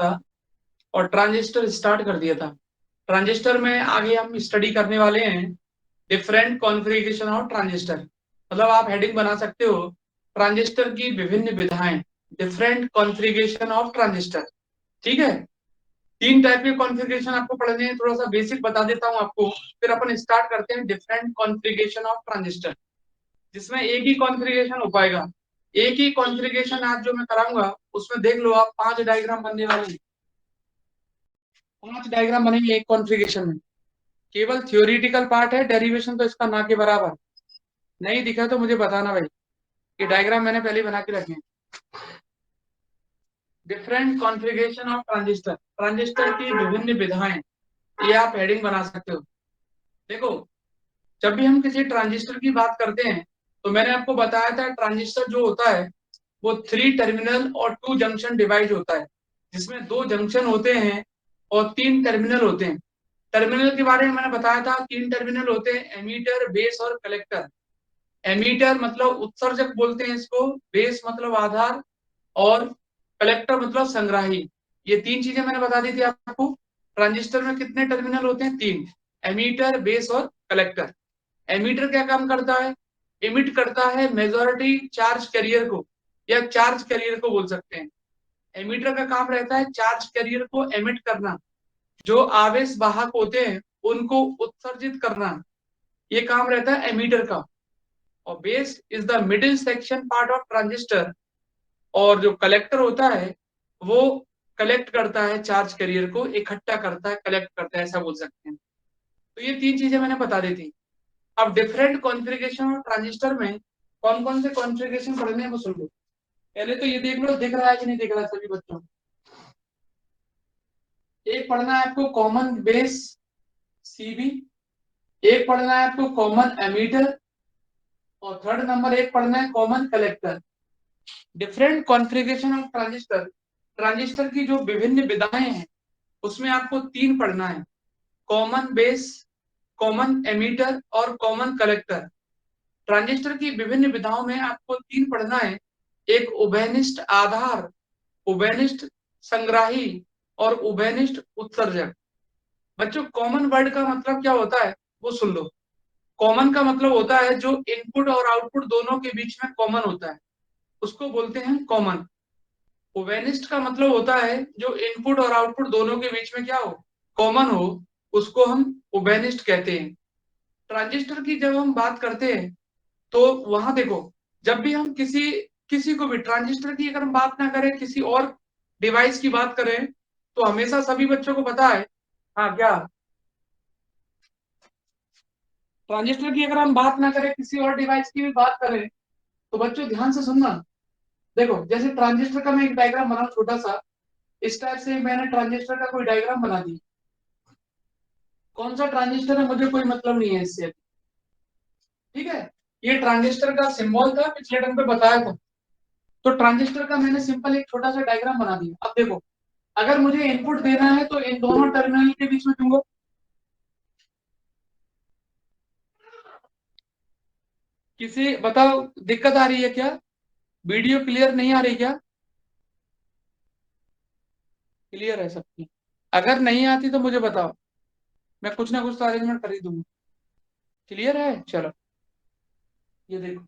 था और transistor start कर दिया था। ट्रांजिस्टर में आगे हम स्टडी करने वाले हैं डिफरेंट कॉन्फ़िगरेशन ऑफ ट्रांजिस्टर। मतलब आप हेडिंग बना सकते हो ट्रांजिस्टर की विभिन्न विधाएं, डिफरेंट कॉन्फ़िगरेशन ऑफ ट्रांजिस्टर। ठीक है, 3 टाइप के कॉन्फ़िगरेशन आपको पढ़ने हैं, थोड़ा सा बेसिक बता देता हूं आपको, फिर अपन स्टार्ट करते हैं डिफरेंट कॉन्फ़िगरेशन ऑफ ट्रांजिस्टर, जिसमें एक ही कॉन्फ़िगरेशन हो पाएगा। एक ही कॉन्फ़िगरेशन आज जो मैं कराऊंगा उसमें देख लो आप 5 डायग्राम बनने वाले हैं। 5 डायग्राम बनेंगे एक कॉन्फ़िगरेशन में। केवल थियोरिटिकल पार्ट है, डेरिवेशन तो इसका ना के बराबर। नहीं दिखा तो मुझे बताना भाई, ये डायग्राम मैंने पहले बना के रखे हैं। Different configuration of transistor, transistor की विभिन्न विधाएं, ये आप हेडिंग बना सकते हो। देखो, जब भी हम किसी ट्रांजिस्टर की बात करते हैं तो मैंने आपको बताया था ट्रांजिस्टर जो होता है वो 3 टर्मिनल और 2 जंक्शन डिवाइड होता है, जिसमें 2 जंक्शन होते हैं और 3 टर्मिनल होते हैं। टर्मिनल के बारे में मैंने बताया था, 3 टर्मिनल होते हैं, एमीटर, बेस और कलेक्टर। एमीटर मतलब उत्सर्जक बोलते हैं इसको, बेस मतलब आधार, और कलेक्टर मतलब संग्राही। ये 3 चीजें मैंने बता दी थी आपको। ट्रांजिस्टर में कितने टर्मिनल होते हैं? 3, एमीटर, बेस और कलेक्टर। एमीटर क्या काम करता है? एमिट करता है मेजॉरिटी चार्ज कैरियर को, या चार्ज कैरियर को बोल सकते हैं। एमीटर का काम रहता है चार्ज कैरियर को एमिट करना, जो आवेश वाहक होते हैं उनको उत्सर्जित करना, ये काम रहता है एमीटर का। और base is the middle section part of transistor, और जो कलेक्टर होता है वो कलेक्ट करता है चार्ज कैरियर को, इकट्ठा करता है, कलेक्ट करता है, ऐसा बोल सकते हैं। तो ये 3 चीजें मैंने बता दी थी। अब डिफरेंट कॉन्फ़िगरेशन ऑफ ट्रांजिस्टर में कौन कौन से कॉन्फ़िगरेशन पढ़ने हैं वो सुन लो। पहले तो ये देख लो दिख रहा है कि नहीं दिख रहा है सभी बच्चों। एक पढ़ना है आपको कॉमन बेस सीबी, एक पढ़ना है आपको कॉमन एमीटर, और थर्ड नंबर एक पढ़ना है common collector. Different configuration of transistor, transistor की जो विभिन्न विधाएं हैं उसमें आपको 3 पढ़ना है, कॉमन बेस, कॉमन एमीटर और कॉमन कलेक्टर। ट्रांजिस्टर की विभिन्न विधाओं में आपको 3 पढ़ना है, एक उभयनिष्ठ आधार, उभयनिष्ठ संग्राही और उभयनिष्ठ उत्सर्जक। बच्चों, कॉमन वर्ड का मतलब क्या होता है वो सुन लो। कॉमन का मतलब होता है जो इनपुट और आउटपुट दोनों के बीच में कॉमन होता है, उसको बोलते हैं कॉमन। उभयनिष्ठ का मतलब होता है जो इनपुट और आउटपुट दोनों के बीच में क्या हो, कॉमन हो, उसको हम उभयनिष्ठ कहते हैं। ट्रांजिस्टर की जब हम बात करते हैं तो वहां देखो, जब भी हम किसी किसी को भी ट्रांजिस्टर की अगर हम बात ना करें, किसी और डिवाइस की बात करें, तो हमेशा सभी बच्चों को पता है, हाँ क्या, ट्रांजिस्टर की अगर हम बात ना करें, किसी और डिवाइस की भी बात करें, तो बच्चों ध्यान से सुनना। देखो, जैसे ट्रांजिस्टर का मैं एक डायग्राम बनाऊं छोटा सा, इस टाइप से मैंने ट्रांजिस्टर का कोई डायग्राम बना दी। कौन सा ट्रांजिस्टर है मुझे कोई मतलब नहीं है इससे, ठीक है। ये ट्रांजिस्टर का सिंबल था, पिछले टर्म पे बताया था। तो ट्रांजिस्टर का मैंने सिंपल एक छोटा सा डायग्राम बना दिया। अब देखो, अगर मुझे इनपुट देना है तो इन दोनों टर्मिनल के बीच में दूंगा। किसी बताओ दिक्कत आ रही है क्या? वीडियो क्लियर नहीं आ रही क्या? क्लियर है सबकी? अगर नहीं आती तो मुझे बताओ, मैं कुछ ना कुछ तो अरेंजमेंट कर ही दूंगा। क्लियर है? चलो, ये देखो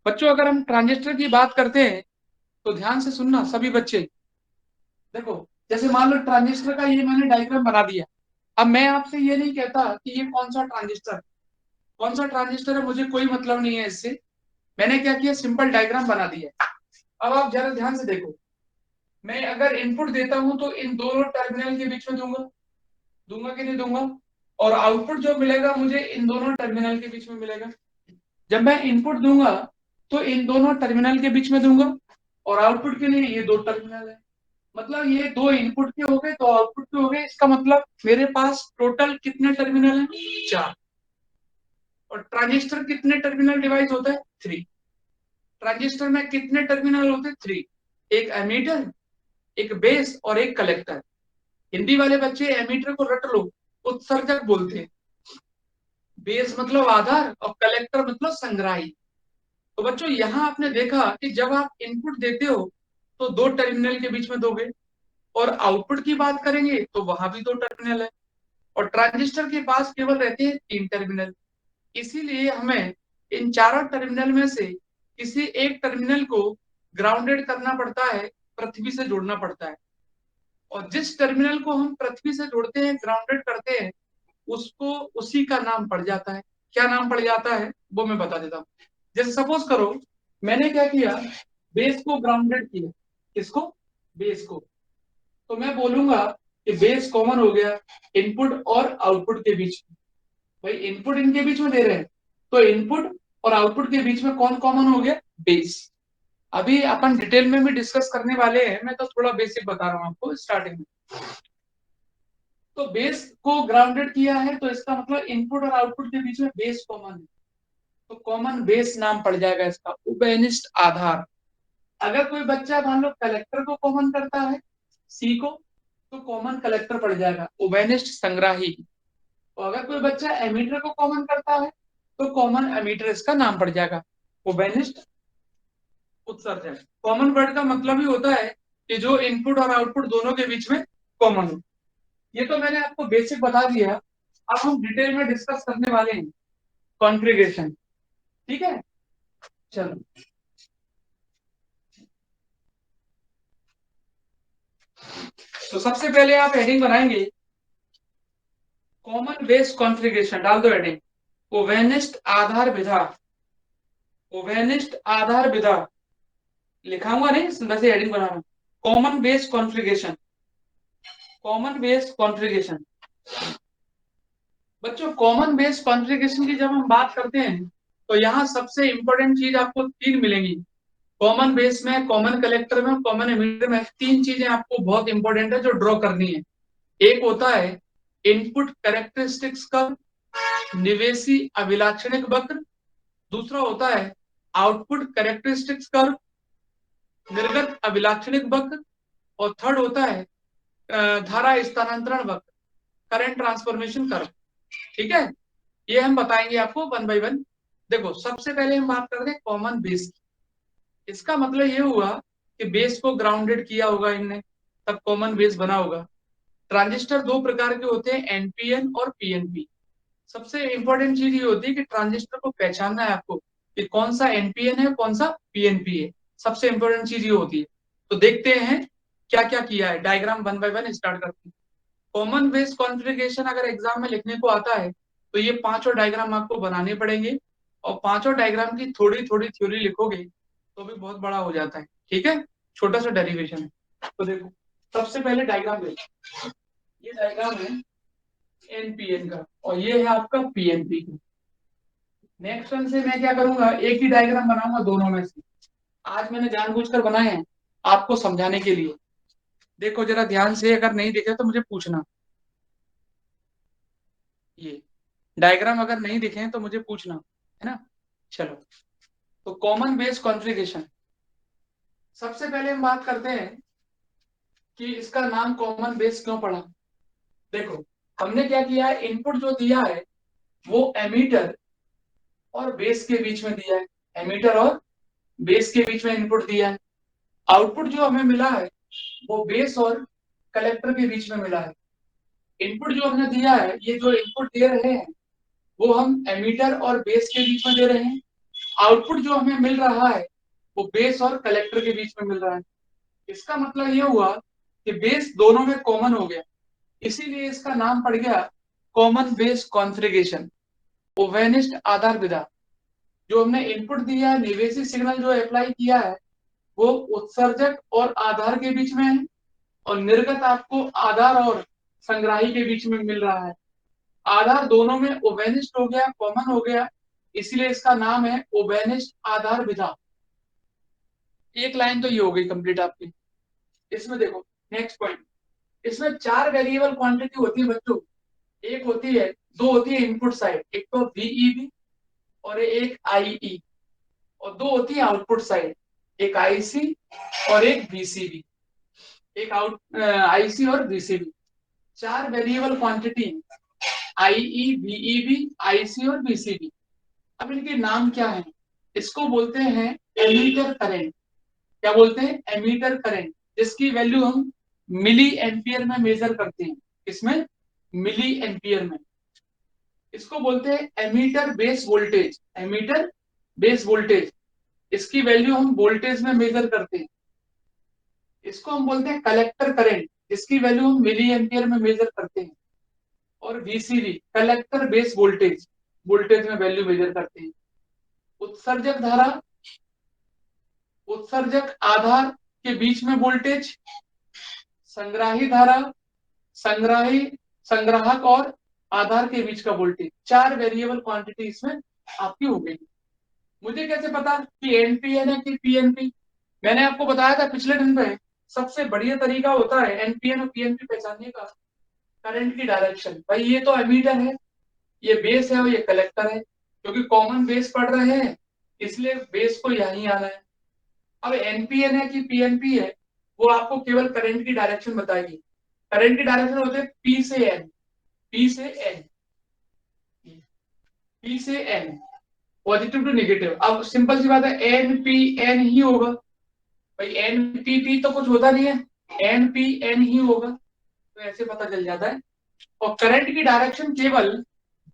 बच्चों, अगर हम ट्रांजिस्टर की बात करते हैं तो ध्यान से सुनना सभी बच्चे। देखो, जैसे मान लो ट्रांजिस्टर का ये मैंने डायग्राम बना दिया। अब मैं आपसे ये नहीं कहता कि ये कौन सा ट्रांजिस्टर, कौन सा ट्रांजिस्टर है, मुझे कोई मतलब नहीं है इससे। मैंने क्या किया, सिंपल डायग्राम बना दिया। अब आप जरा ध्यान से देखो, मैं अगर इनपुट देता हूं तो इन दोनों टर्मिनल के बीच में दूंगा, दूंगा कि नहीं दूंगा? और आउटपुट जो मिलेगा मुझे इन दोनों टर्मिनल के बीच में मिलेगा। जब मैं इनपुट दूंगा तो इन दोनों टर्मिनल के बीच में दूंगा, और आउटपुट के लिए ये 2 टर्मिनल है। मतलब ये 2 इनपुट के हो गए, 2 आउटपुट के हो गए, इसका मतलब मेरे पास टोटल कितने टर्मिनल हैं? 4। और ट्रांजिस्टर कितने टर्मिनल डिवाइस होता है? 3। ट्रांजिस्टर में कितने टर्मिनल होते हैं? 3। एक एमीटर, एक बेस और एक कलेक्टर। हिंदी वाले बच्चे एमीटर को रट लो, उत्सर्जक बोलते हैं। बेस मतलब आधार और कलेक्टर मतलब संग्राही। तो बच्चों, यहां आपने देखा कि जब आप इनपुट देते हो तो 2 टर्मिनल के बीच में दोगे, और आउटपुट की बात करेंगे तो वहां भी 2 टर्मिनल है, और ट्रांजिस्टर के पास केवल रहते हैं 3 टर्मिनल। इसीलिए हमें इन चारों टर्मिनल में से किसी एक टर्मिनल को ग्राउंडेड करना पड़ता है, पृथ्वी से जोड़ना पड़ता है। और जिस टर्मिनल को हम पृथ्वी से जोड़ते हैं, ग्राउंडेड करते हैं, उसको उसी का नाम पड़ जाता है। क्या नाम पड़ जाता है वो मैं बता देता हूँ। जैसे सपोज करो मैंने क्या किया, बेस को ग्राउंडेड किया। किसको? बेस को। तो मैं बोलूंगा कि बेस कॉमन हो गया इनपुट और आउटपुट के बीच में। भाई इनपुट इनके बीच में दे रहे हैं, तो इनपुट और आउटपुट के बीच में कौन कॉमन हो गया? बेस। अभी अपन डिटेल में भी डिस्कस करने वाले हैं, मैं तो थोड़ा बेसिक बता रहा हूँ आपको स्टार्टिंग में। तो बेस को ग्राउंडेड किया है, तो इसका मतलब इनपुट और आउटपुट के बीच में बेस कॉमन है, तो कॉमन बेस नाम पड़ जाएगा इसका, उभयनिष्ठ आधार। अगर कोई बच्चा मान लो कलेक्टर को कॉमन करता है, सी को, तो कॉमन कलेक्टर पड़ जाएगा, उभयनिष्ठ संग्राही। और अगर कोई बच्चा एमीटर को कॉमन करता है, तो कॉमन एमीटर इसका नाम पड़ जाएगा, उभयनिष्ठ उत्सर्जक। कॉमन वर्ड का मतलब ही होता है कि जो इनपुट और आउटपुट दोनों के बीच में कॉमन हो। ये तो मैंने आपको बेसिक बता दिया, अब हम डिटेल में डिस्कस करने वाले हैं कॉन्फ़िगरेशन। ठीक है, चलो। तो सबसे पहले आप हेडिंग बनाएंगे कॉमन बेस कॉन्फ़िगरेशन, डाल दो हेडिंग उभयनिष्ठ आधार विधा। उभयनिष्ठ आधार विधा लिखाऊंगा नहीं, वैसे हेडिंग बना रहा हूं। Common base configuration, common base configuration. बच्चों कॉमन बेस कॉन्फ़िगरेशन की जब हम बात करते हैं, तो यहाँ सबसे इंपॉर्टेंट चीज आपको 3 मिलेंगी। कॉमन बेस में, कॉमन कलेक्टर में, कॉमन एमिटर में 3 चीजें आपको बहुत इंपॉर्टेंट है जो ड्रॉ करनी है। एक होता है इनपुट कैरेक्टरिस्टिक्स कर्व, निवेशी अभिलाक्षणिक वक्र। दूसरा होता है आउटपुट कैरेक्टरिस्टिक्स कर्व, निर्गत अभिलाक्षणिक वक्र। और थर्ड होता है धारा स्थानांतरण वक्र, करंट ट्रांसफॉर्मेशन कर्व। ठीक है, ये हम बताएंगे आपको वन बाय वन। देखो सबसे पहले हम बात करते हैं कॉमन बेस की। इसका मतलब ये हुआ कि बेस को ग्राउंडेड किया होगा इनने, तब कॉमन बेस बना होगा। ट्रांजिस्टर 2 प्रकार के होते हैं, एनपीएन और पीएनपी। सबसे इंपॉर्टेंट चीज ये होती है कि ट्रांजिस्टर को पहचानना है आपको कि कौन सा एनपीएन है, कौन सा पीएनपी है। सबसे इंपॉर्टेंट चीज ये होती है। तो देखते हैं क्या क्या किया है, diagram one by one start करते हैं। कॉमन बेस कॉन्फ़िगरेशन अगर एग्जाम में लिखने को आता है, तो ये 5 डायग्राम आपको बनाने पड़ेंगे, और 5 डायग्राम की थोड़ी थोड़ी थ्योरी लिखोगे तो भी बहुत बड़ा हो जाता है। ठीक है, छोटा सा डेरिवेशन है। तो देखो सबसे पहले डायग्राम देखो, ये डायग्राम है एनपीएन का, और ये है आपका पीएनपी का। नेक्स्ट वन से मैं क्या करूंगा, एक ही डायग्राम बनाऊंगा दोनों में से। आज मैंने जानबूझकर बनाए हैं आपको समझाने के लिए। देखो जरा ध्यान से, अगर नहीं दिखे तो मुझे पूछना। ये डायग्राम अगर नहीं दिखे तो मुझे पूछना, है ना। चलो, तो कॉमन बेस कॉन्फ़िगरेशन, सबसे पहले हम बात करते हैं कि इसका नाम कॉमन बेस क्यों पड़ा। देखो हमने क्या किया है, इनपुट जो दिया है वो एमीटर और बेस के बीच में दिया है, एमीटर और बेस के बीच में इनपुट दिया है। आउटपुट जो हमें मिला है वो बेस और कलेक्टर के बीच में मिला है। इनपुट जो हमने दिया है, ये जो इनपुट दे रहे हैं वो हम एमीटर और बेस के बीच में दे रहे हैं। आउटपुट जो हमें मिल रहा है वो बेस और कलेक्टर के बीच में मिल रहा है। इसका मतलब ये हुआ कि बेस दोनों में कॉमन हो गया, इसीलिए इसका नाम पड़ गया कॉमन बेस कॉन्फ़िगरेशन, उभयनिष्ठ आधार विधा। जो हमने इनपुट दिया है, निवेशी सिग्नल जो अप्लाई किया है, वो उत्सर्जक और आधार के बीच में है, और निर्गत आपको आधार और संग्राही के बीच में मिल रहा है। आधार दोनों में उभयनिष्ठ हो गया, कॉमन हो गया, इसलिए इसका नाम है उभयनिष्ठ आधार विधा। एक लाइन तो ये हो गई कंप्लीट आपकी। इसमें देखो नेक्स्ट पॉइंट, इसमें 4 वेरिएबल क्वांटिटी होती है बच्चों। एक होती है, 2 होती है इनपुट साइड, एक तो वीईबी और एक आईई, और 2 होती है आउटपुट साइड, एक आईसी और एक वीसीबी। एक आईसी और VCB, 4 variable quantity, IE, VEB, IC और वीसीबी। अब इनके नाम क्या है? इसको बोलते हैं एमीटर करंट। क्या बोलते हैं? एमीटर करंट, जिसकी वैल्यू हम मिली एम्पियर में मेजर करते हैं। किसमें? मिली एम्पियर में। इसको बोलते हैं emitter base voltage. Emitter base voltage, इसकी वैल्यू हम वोल्टेज में मेजर करते हैं। इसको हम बोलते हैं कलेक्टर करंट, इसकी वैल्यू हम मिली एम्पियर में मेजर करते हैं। और वीसीवी कलेक्टर बेस वोल्टेज, वोल्टेज में वैल्यू मेजर करते हैं। उत्सर्जक धारा, उत्सर्जक आधार के बीच में वोल्टेज, संग्राही धारा, संग्राही संग्राहक और आधार के बीच का वोल्टेज, 4 वेरिएबल क्वांटिटी इसमें आपकी हो गई। मुझे कैसे पता कि एनपीएन है कि पीएनपी? मैंने आपको बताया था पिछले दिन में, सबसे बढ़िया तरीका होता है एनपीएन और पीएनपी पहचानने का, करंट की डायरेक्शन। भाई ये तो एमीटर है, ये बेस है और ये कलेक्टर है, क्योंकि कॉमन बेस पढ़ रहे हैं इसलिए बेस को यहीं आना है। अब एनपीएन है कि पीएनपी है, वो आपको केवल करंट की डायरेक्शन बताएगी। करंट की डायरेक्शन होते हैं पी से एन, पी से एन, पी से एन, पॉजिटिव टू नेगेटिव। अब सिंपल सी बात है, एन पी एन ही होगा भाई, एन पी पी तो कुछ होता नहीं है, एन पी एन ही होगा, तो ऐसे पता चल जाता है। और करंट की डायरेक्शन केवल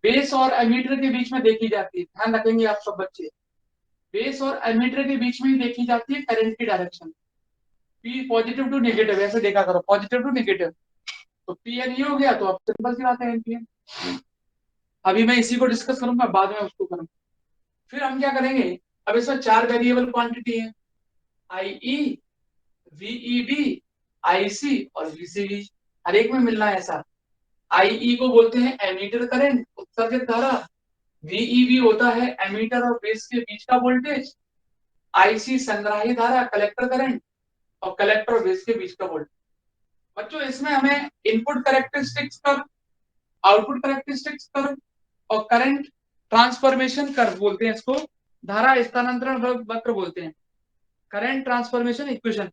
बेस और एमीटर के बीच में देखी जाती है, ध्यान रखेंगे आप सब बच्चे, बेस और एमीटर के बीच में ही देखी जाती है करंट की direction. P positive to negative, ऐसे देखा करो, पॉजिटिव टू नेगेटिव, तो पी एन ही हो गया, तो अब सिंपल सी बात है एन पी एन। अभी मैं इसी को डिस्कस करूंगा, बाद में उसको करूंगा। फिर हम क्या करेंगे, अब इसमें 4 वेरिएबल क्वांटिटी है, आई वीईबी, आईसी और वीसीबी, हर एक में मिलना है ऐसा। आईई को बोलते हैं एमीटर करंट, उत्सर्जक धारा। वीईबी होता है एमीटर और बेस के बीच का वोल्टेज। आईसी संग्राही धारा, कलेक्टर करंट। और कलेक्टर और बेस के बीच का वोल्टेज। बच्चों इसमें हमें input characteristics curve, output characteristics curve और करंट ट्रांसफॉर्मेशन कर्व बोलते हैं इसको, धारा स्थानांतरण वक्र बोलते हैं, current transformation equation,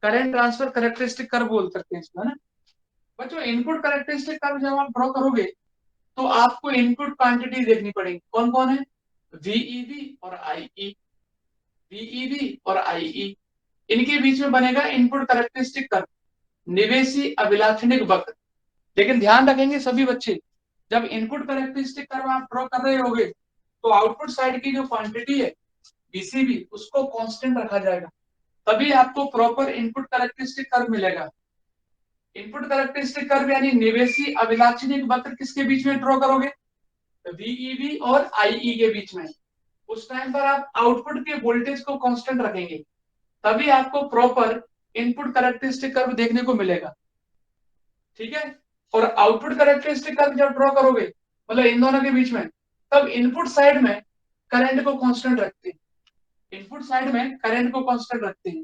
current transfer characteristic curve बोल सकते हैं इसको, है ना। बच्चों इनपुट कैरेक्टरिस्टिक कर्व जब आप ड्रॉ करोगे तो आपको इनपुट क्वांटिटी देखनी पड़ेगी, कौन कौन है, वीईबी और आईई, वीईबी और आईई, इनके बीच में बनेगा इनपुट कैरेक्टरिस्टिक कर्व, निवेशी अभिलाक्षणिक वक्र। लेकिन ध्यान रखेंगे सभी बच्चे, जब इनपुट कैरेक्टरिस्टिक कर्व आप ड्रॉ कर रहे होगे तो आउटपुट साइड की जो क्वांटिटी है बीसीबी, उसको कांस्टेंट रखा जाएगा, तभी आपको प्रॉपर इनपुट कैरेक्टरिस्टिक कर्व मिलेगा। इनपुट कैरेक्टरिस्टिक कर्व यानी निवेशी अभिलाक्षणिक वक्र किसके बीच में ड्रॉ करोगे, वीईबी और आईई के बीच में। उस टाइम पर आप आउटपुट के वोल्टेज को कांस्टेंट रखेंगे, तभी आपको प्रॉपर इनपुट कैरेक्टरिस्टिक कर्व देखने को मिलेगा, ठीक है। और आउटपुट कैरेक्टरिस्टिक कर्व जब ड्रॉ करोगे, मतलब इन दोनों के बीच में, तब इनपुट साइड में करंट को कांस्टेंट रखते हैं, इनपुट साइड में करंट को कांस्टेंट रखते हैं,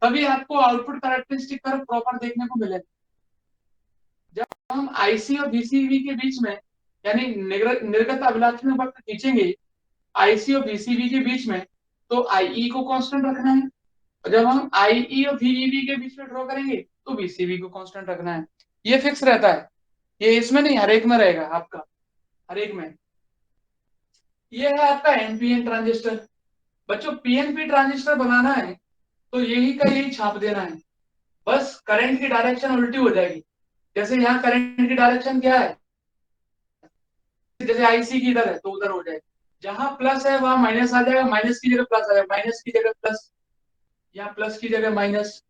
तभी आपको आउटपुट कैरेक्टरिस्टिक कर्व प्रॉपर देखने को मिलेगा। जब हम आईसी और वीसीबी के बीच में यानी निर्गत अभिलाक्षण वक्र खींचेंगे आईसी और वीसीबी के बीच में, तो आईई को कांस्टेंट रखना है, और जब हम आईई और वीईबी के बीच में ड्रॉ करेंगे तो वीसीबी को कांस्टेंट रखना है। ये फिक्स रहता है, ये इसमें नहीं, हर एक में रहेगा आपका, हर एक में। ये है आपका एनपीएन ट्रांजिस्टर। बच्चों पीएनपी ट्रांजिस्टर बनाना है तो यही का यही छाप देना है, बस करंट की डायरेक्शन उल्टी हो जाएगी। जैसे यहाँ करंट की डायरेक्शन क्या है, जैसे आईसी की इधर है तो उधर हो जाएगा, जहां प्लस है वहां माइनस आ जाएगा, माइनस की जगह प्लस आ जाएगा, माइनस की जगह प्लस, या प्लस की जगह माइनस,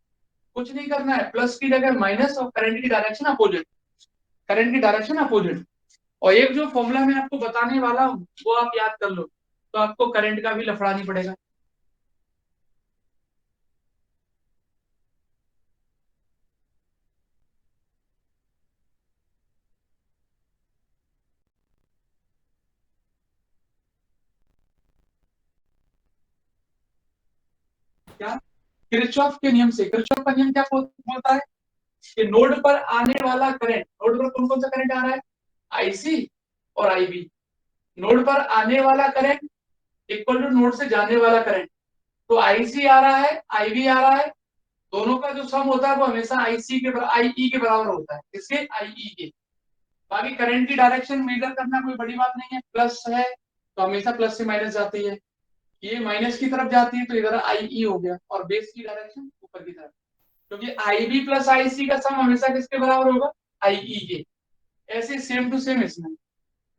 कुछ नहीं करना है, प्लस की जगह माइनस और करंट की डायरेक्शन अपोजिट, करंट की डायरेक्शन अपोजिट। और एक जो फॉर्मूला मैं आपको बताने वाला हूँ वो आप याद कर लो, तो आपको करंट का भी लफड़ा नहीं पड़ेगा। क्या, किरचॉफ के नियम से, किरचॉफ का नियम क्या बोलता है कि नोड पर आने वाला करंट, नोड पर कौन कौन सा करंट आ रहा है, आईसी और आईबी, नोड पर आने वाला करंट इक्वल टू नोड से जाने वाला करंट। तो आईसी आ रहा है, आईबी आ रहा है, दोनों का जो सम होता है वो हमेशा आईसी के आईई के बराबर होता है, इसके आईई के। बाकी करंट की डायरेक्शन मेजर करना कोई बड़ी बात नहीं है, प्लस है तो हमेशा प्लस से माइनस जाती है, ये माइनस की तरफ जाती है तो इधर आईई हो गया, और बेस की डायरेक्शन ऊपर की तरफ। क्योंकि आई बी प्लस आई सी का सम हमेशा किसके बराबर होगा, आई ई के। ऐसे सेम टू सेम इसमें।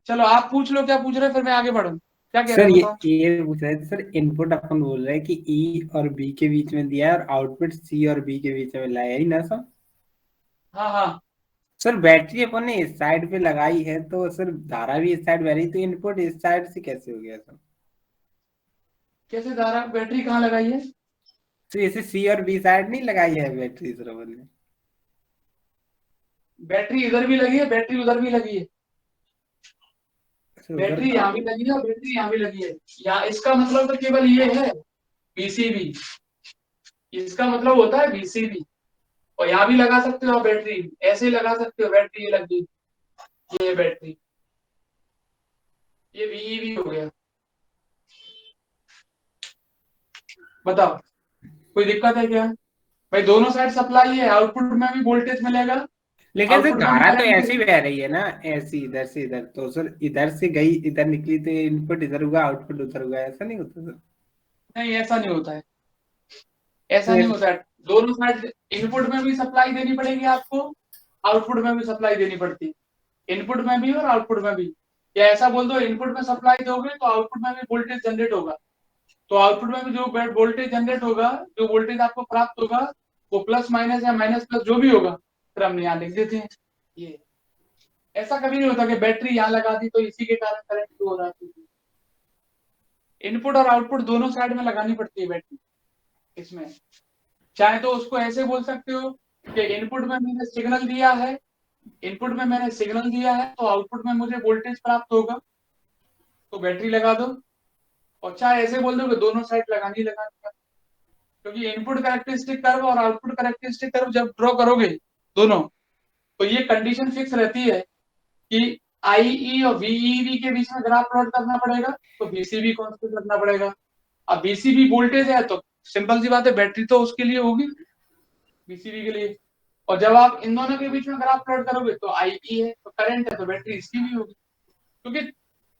चलो आप पूछ लो क्या पूछ रहे हो, फिर मैं आगे बढ़ूँ। क्या कह रहे सर हो ये बताओ। ये पूछ रहे थे सर, इनपुट अपन बोल रहे हैं कि ई और बी के बीच में दिया है और आउटपुट सी और बी के बीच में लाया, यही ना सर? हाँ हाँ। सर बैटरी अपन ने इस साइड पे लगाई है तो सर धारा भी इस साइड बह रही, तो इनपुट इस साइड से कैसे हो गया सर? कैसे धारा, बैटरी कहाँ लगाई है। तो जैसे सी और बी साइड नहीं लगाई है बैटरी सर अपन ने? बैटरी इधर भी लगी है, बैटरी उधर भी लगी है। सर उधर बैटरी कहाँ यहाँ भी पे? लगी है और बैटरी यहाँ भी लगी है। यहाँ इसका मतलब तो केवल ये है, बीसीबी। इसका मतलब होता है बीसीबी। और यहाँ भी लगा सकते हो आप बैटरी, ऐसे ही लगा सकते हो, बैटरी ये लगी, ये है बैटरी, ये वीईबी हो गया। बताओ, कोई दिक्कत है क्या। भाई दोनों साइड सप्लाई है, आउटपुट में भी वोल्टेज मिलेगा, लेकिन सर आउटपुट में भी धारा तो करंट ऐसी है। बह रही है ना, ऐसी इधर से इधर, तो सर इधर से गई इधर निकली तो इनपुट इधर हुआ आउटपुट उधर हुआ, ऐसा नहीं होता सर? नहीं ऐसा नहीं होता है, तो ऐसा नहीं होता है। दोनों साइड इनपुट में भी सप्लाई देनी पड़ेगी आपको, आउटपुट में भी सप्लाई देनी पड़ती है। इनपुट में भी और आउटपुट में भी। या ऐसा बोल दो, इनपुट में सप्लाई दोगे तो आउटपुट में भी वोल्टेज जनरेट होगा। तो आउटपुट में भी जो वोल्टेज जनरेट होगा, जो वोल्टेज आपको प्राप्त होगा, वो प्लस माइनस या माइनस प्लस जो भी होगा, फिर हम यहाँ लिख देते हैं। ये ऐसा कभी नहीं होता कि बैटरी यहाँ लगा दी तो इसी के कारण करंट फ्लो हो रहा है। इनपुट और आउटपुट दोनों साइड में लगानी पड़ती है बैटरी इसमें। चाहे तो उसको ऐसे बोल सकते हो कि इनपुट में मैंने सिग्नल दिया है, इनपुट में मैंने सिग्नल दिया है तो आउटपुट में मुझे वोल्टेज प्राप्त होगा, तो बैटरी लगा दो। और चाहे ऐसे बोल दो कि दोनों साइड लगानी लगानी है। क्योंकि इनपुट कैरेक्टरिस्टिक कर्व और आउटपुट कैरेक्टरिस्टिक कर्व जब ड्रॉ करोगे दोनों, तो ये कंडीशन फिक्स रहती है कि आईई और वीईवी के बीच में ग्राफ प्लॉट करना पड़ेगा, तो बीसीबी कांस्टेंट रखना पड़ेगा। अब बीसीबी वोल्टेज है तो सिंपल सी बात है, बैटरी तो उसके लिए होगी, बीसीबी के लिए। और जब आप इन दोनों के बीच में ग्राफ प्लॉट करोगे तो आईई है तो करंट है, तो बैटरी इसकी भी होगी। क्योंकि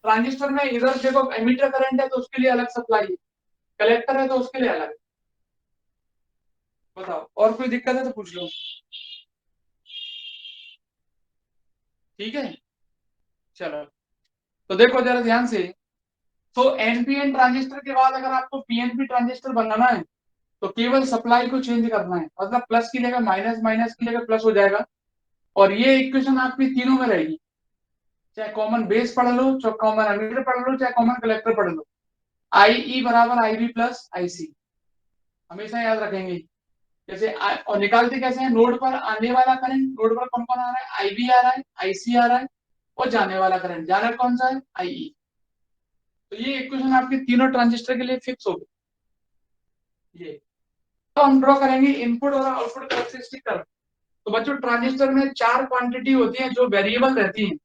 ट्रांजिस्टर में इधर देखो एमीटर करंट है तो उसके लिए अलग सप्लाई है, कलेक्टर है तो उसके लिए अलग। बताओ और कोई दिक्कत है तो पूछ लो। ठीक है, चलो। तो देखो जरा ध्यान से, तो एनपीएन ट्रांजिस्टर के बाद अगर आपको पीएनपी ट्रांजिस्टर बनाना है तो केवल सप्लाई को चेंज करना है, मतलब प्लस की जगह माइनस, माइनस की जगह प्लस हो जाएगा। और ये इक्वेशन आपकी तीनों में रहेगी, चाहे कॉमन बेस पढ़ लो, चाहे कॉमन एमीटर पढ़ लो, चाहे कॉमन कलेक्टर पढ़ लो। आई ई बराबर आई बी प्लस आई सी, हमेशा याद रखेंगे। जैसे और निकालते कैसे हैं, नोड पर आने वाला करंट, नोड पर कौन कौन आ रहा है, आई बी आ रहा है, आई सी आ रहा है, और जाने वाला करंट, जाना कौन सा है, आई ई। तो ये इक्वेशन आपके तीनों ट्रांजिस्टर के लिए फिक्स हो गई। ये तो हम ड्रॉ करेंगे इनपुट और आउटपुट कैरेक्टरिस्टिक कर्व। तो बच्चों ट्रांजिस्टर में चार क्वांटिटी होती है जो वेरिएबल रहती हैं।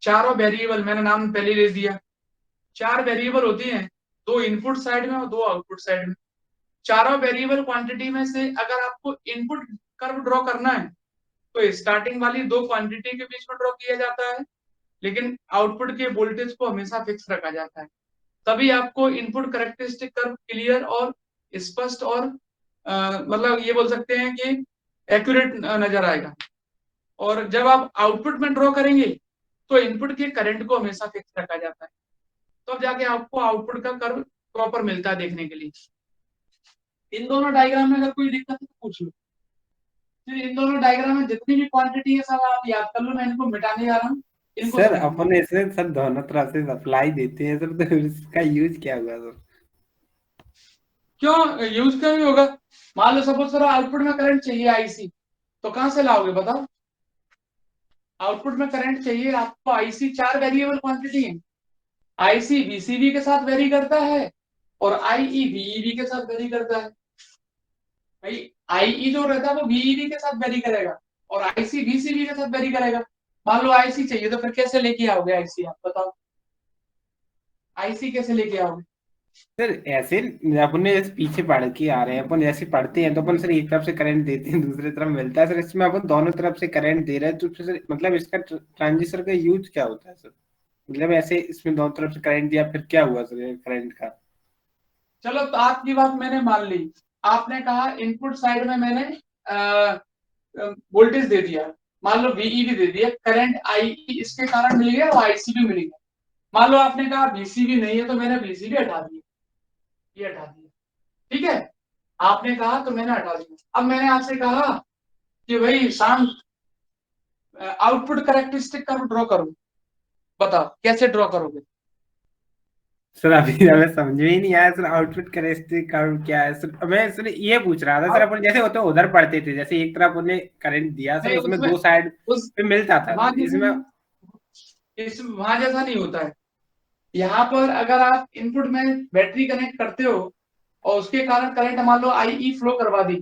चारों वेरिएबल मैंने नाम पहले दे दिया। चार वेरिएबल होती हैं, दो इनपुट साइड में और दो आउटपुट साइड में। चारों वेरिएबल क्वांटिटी में से अगर आपको इनपुट कर्व ड्रॉ करना है तो स्टार्टिंग वाली दो क्वांटिटी के बीच में ड्रॉ किया जाता है, लेकिन आउटपुट के वोल्टेज को हमेशा फिक्स रखा जाता है। तभी आपको इनपुट कैरेक्टरिस्टिक कर्व क्लियर और स्पष्ट और मतलब ये बोल सकते हैं कि एक्यूरेट नजर आएगा। और जब आप आउटपुट में ड्रॉ करेंगे तो इनपुट के करंट को हमेशा फिक्स रखा जाता है, तब तो जाके आपको आउटपुट का कर्व प्रॉपर मिलता है देखने के लिए। इन दोनों डायग्राम में अगर कोई दिक्कत है तो पूछ लो। फिर इन दोनों डायग्राम में जितनी भी क्वांटिटी है सब आप याद कर लो, मैं इनको मिटाने जा रहा हूँ, इनको सर समझना। अपन ऐसे सर दोनों तरफ से सप्लाई देते हैं सर, तो इसका यूज क्या हुआ सर? क्यों यूज क्यों नहीं होगा। मान लो सपोज करो आउटपुट में करंट चाहिए आईसी, तो कहां से लाओगे बताओ। आउटपुट में करंट चाहिए आपको आईसी, चार वेरिएबल क्वांटिटी है। आईसी बीसीबी के साथ वेरी करता है और आईई बीईबी के साथ वेरी करता है। भाई आईई जो रहता है वो बीईबी के साथ वेरी करेगा और आईसी बीसीबी के साथ वेरी करेगा। मान लो आईसी चाहिए तो फिर कैसे लेके आओगे आईसी, आप बताओ आईसी कैसे लेके आओगे। सर ऐसे अपने जैसे पीछे पढ़ के आ रहे हैं, अपन जैसे पढ़ते हैं तो अपन सर एक तरफ से करंट देते हैं दूसरी तरफ मिलता है, सर इसमें अपन दोनों तरफ से करंट दे रहे हैं तो फिर सर मतलब इसका ट्रांजिस्टर का यूज क्या होता है सर? मतलब ऐसे इसमें दोनों तरफ से करंट दिया फिर क्या हुआ सर करंट का? चलो तो आपकी बात मैंने मान ली। आपने कहा इनपुट साइड में मैंने वोल्टेज दे दिया, मान लो VEB दे दिया, करंट IE इसके कारण मिल गया और IC भी मिल गया। मान लो आपने कहा VCB नहीं है तो मैंने VCB हटा दिया, ये हटा दिया, ठीक है, आपने कहा तो मैंने हटा दिया। अब मैंने आपसे कहा कि भाई शाम आउटपुट कैरेक्टरिस्टिक कर्व ड्रॉ करो, बताओ कैसे ड्रॉ करोगे? सर अभी हमें समझ में ही नहीं आया सर, आउटपुट कैरेक्टरिस्टिक कर्व क्या है सर? मैं सर ये पूछ रहा था सर, अपन जैसे होते उधर पढ़ते थे, जैसे एक तरफ उन्हें करंट दिया सर, नहीं उसमें उसमें दो साइड उस पे मिलता था वहां सर, जैसा इसमें वहां जैसा नहीं होता है। यहाँ पर अगर आप इनपुट में बैटरी कनेक्ट करते हो और उसके कारण करंट मान लो IE फ्लो करवा दी,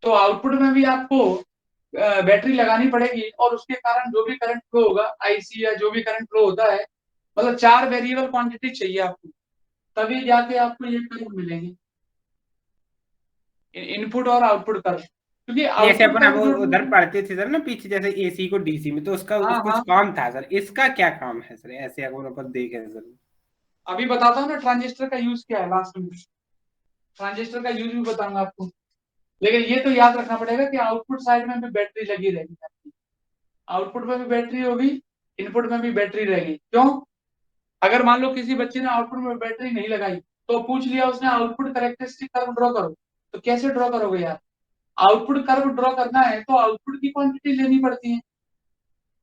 तो आउटपुट में भी आपको बैटरी लगानी पड़ेगी और उसके कारण जो भी करंट फ्लो होगा IC या जो भी करंट फ्लो होता है, मतलब 4 वेरिएबल क्वांटिटी चाहिए आपको, तभी जाके आपको ये करंट मिलेंगे, इनपुट और आउटपुट करंट, क्योंकि जैसे आउटपुट अपन अब करंट जो उधर पढ़ते थे सर ना पीछे, जैसे एसी को डीसी में, तो उसका हाँ कुछ हाँ काम था सर, इसका क्या काम है सर, ऐसे अगर अपन देखें सर? अभी बताता हूँ ना ट्रांजिस्टर का यूज क्या है, लास्ट में ट्रांजिस्टर का यूज भी बताऊंगा आपको। लेकिन ये तो याद रखना पड़ेगा कि आउटपुट साइड में भी बैटरी लगी रहेगी आपकी, आउटपुट में भी बैटरी होगी, इनपुट में भी बैटरी रहेगी। क्यों? अगर मान लो किसी बच्चे ने आउटपुट में बैटरी नहीं लगाई, तो पूछ लिया उसने आउटपुट कैरेक्टरिस्टिक कर्व ड्रॉ करो, तो कैसे ड्रॉ करोगे यार? आउटपुट कर्व ड्रॉ करना है तो आउटपुट की क्वांटिटी लेनी पड़ती है,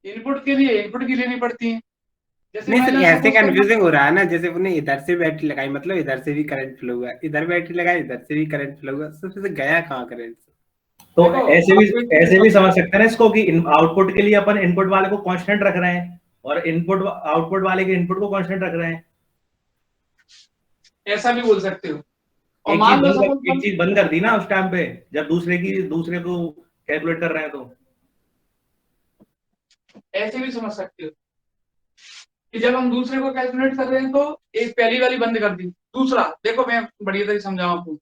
इनपुट के लिए इनपुट की लेनी पड़ती है। जैसे नहीं सर, मैंने ऐसे सपोज करना, कंफ्यूजिंग हो रहा है ना, जैसे अपने इधर से बैटरी लगाई मतलब इधर से भी करंट फ्लो हुआ, इधर बैटरी लगाई इधर से भी करंट फ्लो हुआ, सबसे से गया कहाँ करंट? तो देखो ऐसे भी आपको एक चीज ऐसे भी बताऊं, समझ सकते हैं ना इसको कि आउटपुट के लिए अपन इनपुट वाले को कांस्टेंट रख रहे हैं और इनपुट आउटपुट वाले के इनपुट को कांस्टेंट रख रहे हैं। ऐसा भी बोल सकते हो। और मान लो सपोज एक चीज बंद कर दी ना उस टाइम पे, जब दूसरे को कैलकुलेट कर रहे हैं तो। ऐसे भी समझ सकते हो कि जब हम दूसरे को कैलकुलेट कर रहे हैं तो एक पहली वाली बंद कर दी, दूसरा देखो मैं बढ़िया तरीके समझाऊं आपको।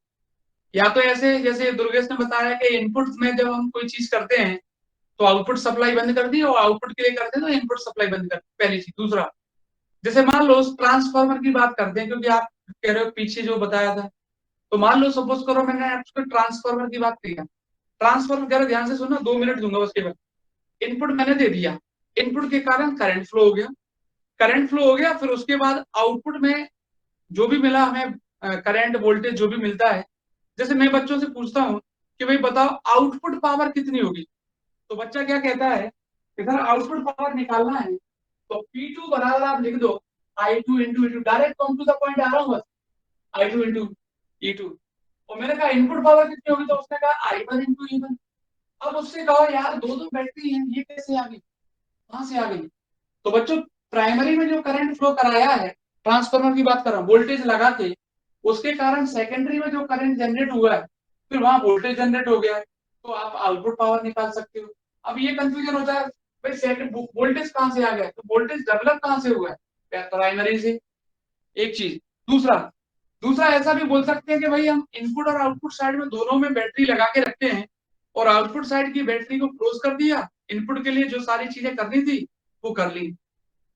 या तो ऐसे जैसे दुर्गेश ने बताया कि इनपुट में जब हम कोई चीज करते हैं तो आउटपुट सप्लाई बंद कर दी, और आउटपुट के लिए करते हैं तो इनपुट सप्लाई बंद कर दी, पहली चीज। दूसरा, जैसे मान लो ट्रांसफार्मर की बात करते हैं, क्योंकि आप कह रहे हो पीछे जो बताया था, तो मान लो सपोज करो मैंने आपको ट्रांसफार्मर की बात की है। ट्रांसफार्मर जरा ध्यान से सुनना, 2 मिनट दूंगा बस केवल। इनपुट मैंने दे दिया, इनपुट के कारण करंट फ्लो हो गया, करंट फ्लो हो गया, फिर उसके बाद आउटपुट में जो भी मिला हमें, करंट वोल्टेज जो भी मिलता है, जैसे मैं बच्चों से पूछता हूँ कि भाई बताओ आउटपुट पावर कितनी होगी, तो बच्चा क्या कहता है कि सर आउटपुट पावर निकालना है तो P2 बराबर आप लिख दो I2 into E2, direct come to the point आ रहा हूँ बस, I2 इंटू E2। और मैंने कहा इनपुट पावर कितनी होगी, तो उसने कहा I1 इंटू E1। अब उससे कहो यार दो दो बैटरी है, ये कैसे आ गई, कहां से आ गई? तो बच्चों प्राइमरी में जो करंट फ्लो कराया है, ट्रांसफार्मर की बात कर रहा हूँ, वोल्टेज लगा के, उसके कारण सेकेंडरी में जो करंट जनरेट हुआ है, फिर वहां वोल्टेज जनरेट हो गया है, तो आप आउटपुट पावर निकाल सकते हो। अब ये कंफ्यूजन होता है, भाई सेकंड वोल्टेज कहां से आ गया, तो वोल्टेज डेवलप कहां से हुआ है, प्राइमरी से, एक चीज। दूसरा दूसरा ऐसा भी बोल सकते हैं कि भाई हम इनपुट और आउटपुट साइड में दोनों में बैटरी लगा के रखते हैं, और आउटपुट साइड की बैटरी को क्लोज कर दिया, इनपुट के लिए जो सारी चीजें करनी थी वो कर ली।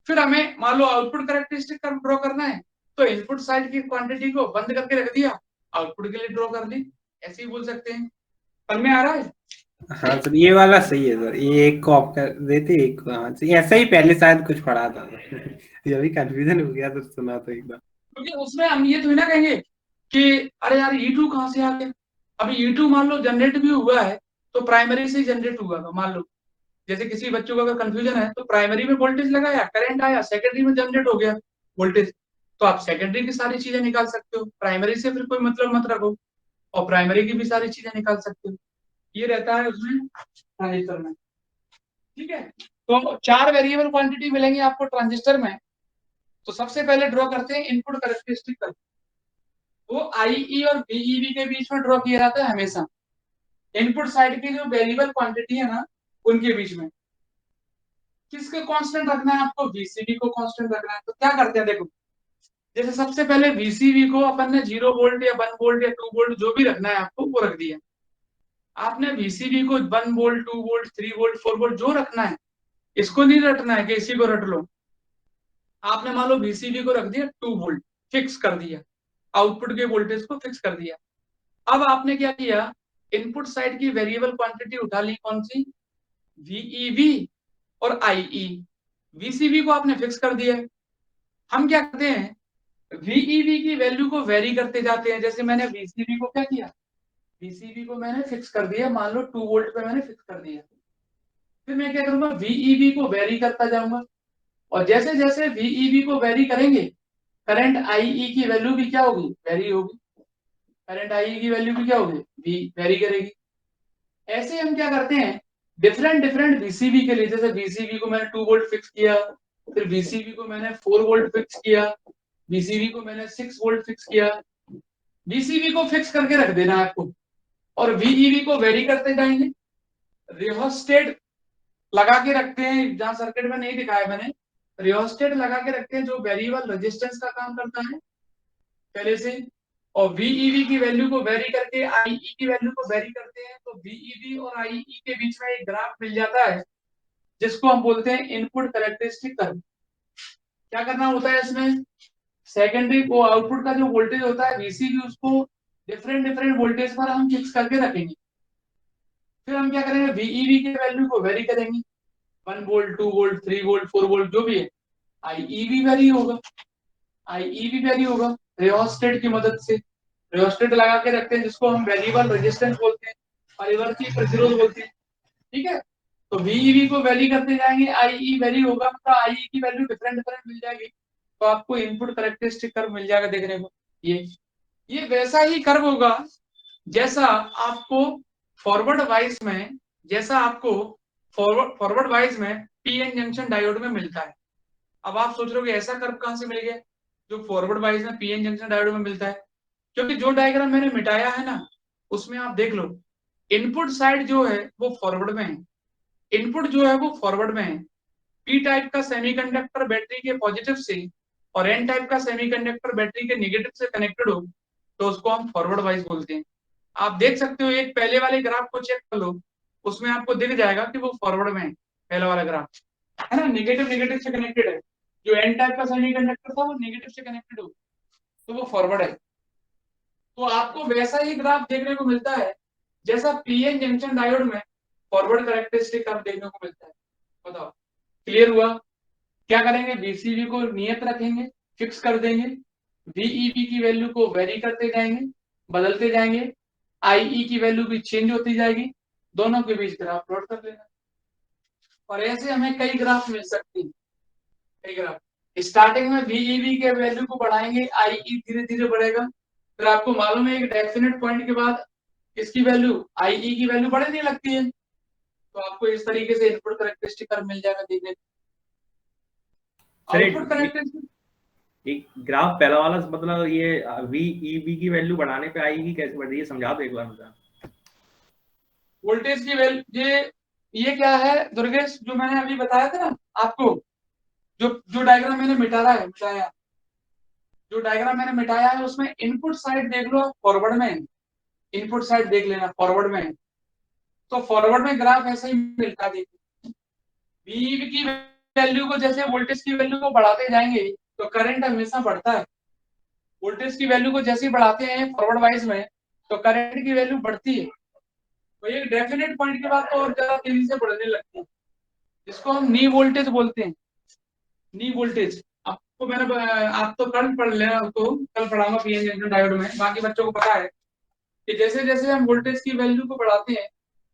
फिर हमें मान low output characteristic curve draw करना है, तो इनपुट साइड की क्वांटिटी को बंद करके रख दिया, आउटपुट के लिए ड्रॉ कर ली, ऐसे ही बोल सकते हैं। समझ में आ रहा है? हाँ सर, ये वाला सही है सर, ये एक को ऑफ कर देते एक को, हाँ सर, ऐसा ही पहले शायद कुछ पढ़ा था ये अभी कंफ्यूजन हो गया तो सुना तो एक बार। क्योंकि उसमें हम ये थोड़ी ना कहेंगे कि अरे यार E2 कहां से आ गया। अभी E2 मान लो जनरेट भी हुआ है तो प्राइमरी से जनरेट हुआ था, मान लो जैसे किसी बच्चों को अगर कंफ्यूजन है तो प्राइमरी में वोल्टेज लगाया, करंट आया, सेकेंडरी में जनरेट हो गया वोल्टेज, तो आप सेकेंडरी की सारी चीजें निकाल सकते हो, प्राइमरी से फिर कोई मतलब मत रखो, और प्राइमरी की भी सारी चीजें निकाल सकते हो। ये रहता है उसमें ट्रांजिस्टर में, ठीक है। तो 4 वेरिएबल क्वांटिटी मिलेंगे आपको ट्रांजिस्टर में। तो सबसे पहले ड्रॉ करते हैं इनपुट कैरेक्टरिस्टिक कर्व, वो IE और VEB के बीच में ड्रॉ किया जाता है हमेशा, इनपुट साइड की जो वेरिएबल क्वांटिटी है ना उनके बीच में। किसको कांस्टेंट रखना है आपको, VCB को कांस्टेंट रखना है। तो क्या करते हैं देखो, जैसे सबसे पहले VCB को अपन ने 0 वोल्ट या 1 वोल्ट या 2 वोल्ट जो भी रखना है आपको वो रख दिया। आपने VCB को 1 वोल्ट 2 वोल्ट 3 वोल्ट 4 वोल्ट जो रखना है, इसको नहीं रखना है कि इसी को रट लो। आपने मान लो VCB को रख दिया 2 वोल्ट, फिक्स कर दिया, आउटपुट के वोल्टेज को फिक्स कर दिया। अब आपने क्या किया इनपुट साइड की वेरिएबल क्वांटिटी उठा ली, कौन सी, VEV और IE। VCV को आपने फिक्स कर दिया है। हम क्या करते हैं, VEV की वैल्यू को वेरी करते जाते हैं। जैसे मैंने VCV को क्या किया, VCV को मैंने फिक्स कर दिया, मान लो 2 वोल्ट पे मैंने फिक्स कर दिया। फिर मैं क्या करूंगा, VEV को वेरी करता जाऊंगा, और जैसे जैसे VEV को वेरी करेंगे, करंट IE की वैल्यू भी क्या होगी, वेरी होगी। करंट IE की वैल्यू भी क्या होगी, वेरी करेगी। ऐसे हम क्या करते हैं, डिफरेंट डिफरेंट VCV के लिए, जैसे VCV को मैंने 2 वोल्ट फिक्स किया, फिर VCV को मैंने 4 वोल्ट फिक्स किया, VCV को मैंने 6 वोल्ट फिक्स किया। VCV को फिक्स करके रख देना है आपको, और VEV को वेरी करते जाएंगे। रियोस्टेट लगा के रखते हैं, जहां सर्किट में नहीं दिखाया मैंने, रियोस्टेट लगा के रखते हैं जो वेरिएबल रेजिस्टेंस का काम करता है पहले से, और VEV की वैल्यू को वेरी करके IE की वैल्यू को वेरी करते हैं, तो VEV और IE के बीच में एक ग्राफ मिल जाता है जिसको हम बोलते हैं इनपुट कैरेक्टरिस्टिक कर्व। क्या करना होता है इसमें, सेकेंडरी को आउटपुट का जो वोल्टेज होता है VCV, उसको डिफरेंट डिफरेंट वोल्टेज पर हम फिक्स करके रखेंगे। फिर हम क्या करेंगे, VEV की वैल्यू को वेरी करेंगे, 1 वोल्ट, 2 वोल्ट, 3 वोल्ट, 4 वोल्ट जो भी है। IE भी वेरी होगा, IE भी वेरी होगा रियोस्टेट की मदद से। रियोस्टेट लगा के रखते हैं जिसको हम वेरिएबल रेजिस्टेंस बोलते हैं, परिवर्ती प्रतिरोध बोलते हैं। ठीक है, तो VEV को वेरी करते जाएंगे, IE वेरी होगा, मतलब IE की वैल्यू डिफरेंट डिफरेंट मिल जाएगी, तो आपको इनपुट कैरेक्टरिस्टिक कर्व मिल जाएगा देखने को। ये वैसा ही कर्व होगा जैसा आपको फॉरवर्ड वाइज में, जैसा आपको फॉरवर्ड वाइज में PN जंक्शन डायोड में मिलता है। अब आप सोच रहे हो कि ऐसा कर्व कहां से मिल गया जो फॉरवर्ड वाइज में PN जंक्शन डायोड में मिलता है, क्योंकि जो डायग्राम मैंने मिटाया है ना, उसमें आप देख लो, इनपुट साइड जो है वो फॉरवर्ड में है, इनपुट जो है वो फॉरवर्ड में है। पी टाइप का सेमीकंडक्टर बैटरी के पॉजिटिव से और एन टाइप का सेमीकंडक्टर बैटरी के नेगेटिव से कनेक्टेड हो तो उसको हम फॉरवर्ड वाइज बोलते हैं। आप देख सकते हो, एक पहले वाले ग्राफ को चेक कर लो, उसमें आपको दिख जाएगा कि वो फॉरवर्ड में है, पहला वाला ग्राफ है ना, नेगेटिव नेगेटिव से कनेक्टेड है। जो एन टाइप का सेमीकंडक्टर था वो नेगेटिव से कनेक्टेड हो तो वो फॉरवर्ड है। तो आपको वैसा ही ग्राफ देखने को मिलता है जैसा पीएन जंक्शन डायोड में फॉरवर्ड कैरेक्टरिस्टिक कर्व देखने को मिलता है। बताओ, क्लियर हुआ? क्या करेंगे, VCV को नियत रखेंगे, फिक्स कर देंगे, VEV की वैल्यू को वेरी करते जाएंगे, बदलते जाएंगे, IE की वैल्यू भी चेंज होती जाएगी, दोनों के बीच ग्राफ प्लॉट कर लेना। और ऐसे हमें कई ग्राफ मिल सकते हैं, कई ग्राफ। स्टार्टिंग में VEV के वैल्यू को बढ़ाएंगे, IE धीरे धीरे बढ़ेगा, फिर आपको मालूम है एक डेफिनेट पॉइंट के बाद इसकी वैल्यू, IE की वैल्यू बढ़ने लगती है, तो आपको इस तरीके से इनपुट कैरेक्टरिस्टिक कर्व मिल जाएगा देखने को। आउटपुट कैरेक्टरिस्टिक एक ग्राफ पहला वाला, मतलब ये VEV की वैल्यू बढ़ाने पे आएगी, कैसे बढ़ रही है, समझा दो एक बार मुझे। वोल्टेज की वैल्यू, ये क्या है दुर्गेश, जो मैंने अभी बताया था ना आपको, जो डायग्राम मैंने मिटाया, जो डायग्राम मैंने मिटाया है उसमें इनपुट साइड देख लो फॉरवर्ड में, इनपुट साइड देख लेना फॉरवर्ड में, तो फॉरवर्ड में ग्राफ ऐसे ही मिलता है। देखो, VEV की वैल्यू को जैसे वोल्टेज की वैल्यू को बढ़ाते जाएंगे तो करंट हमेशा बढ़ता है। वोल्टेज की वैल्यू को जैसे ही बढ़ाते हैं फॉरवर्ड वाइज में तो करंट की वैल्यू बढ़ती है, तो एक डेफिनेट पॉइंट के बाद तो और ज्यादा तेजी से बढ़ने लगती है, जिसको हम नी वोल्टेज बोलते हैं। नी वोल्टेज आपको मैंने, आप तो कल पढ़ लेना, उसको कल पढ़ाऊंगा पीएन जंक्शन डायोड में, बाकी बच्चों को पता है कि जैसे जैसे हम वोल्टेज की वैल्यू को बढ़ाते हैं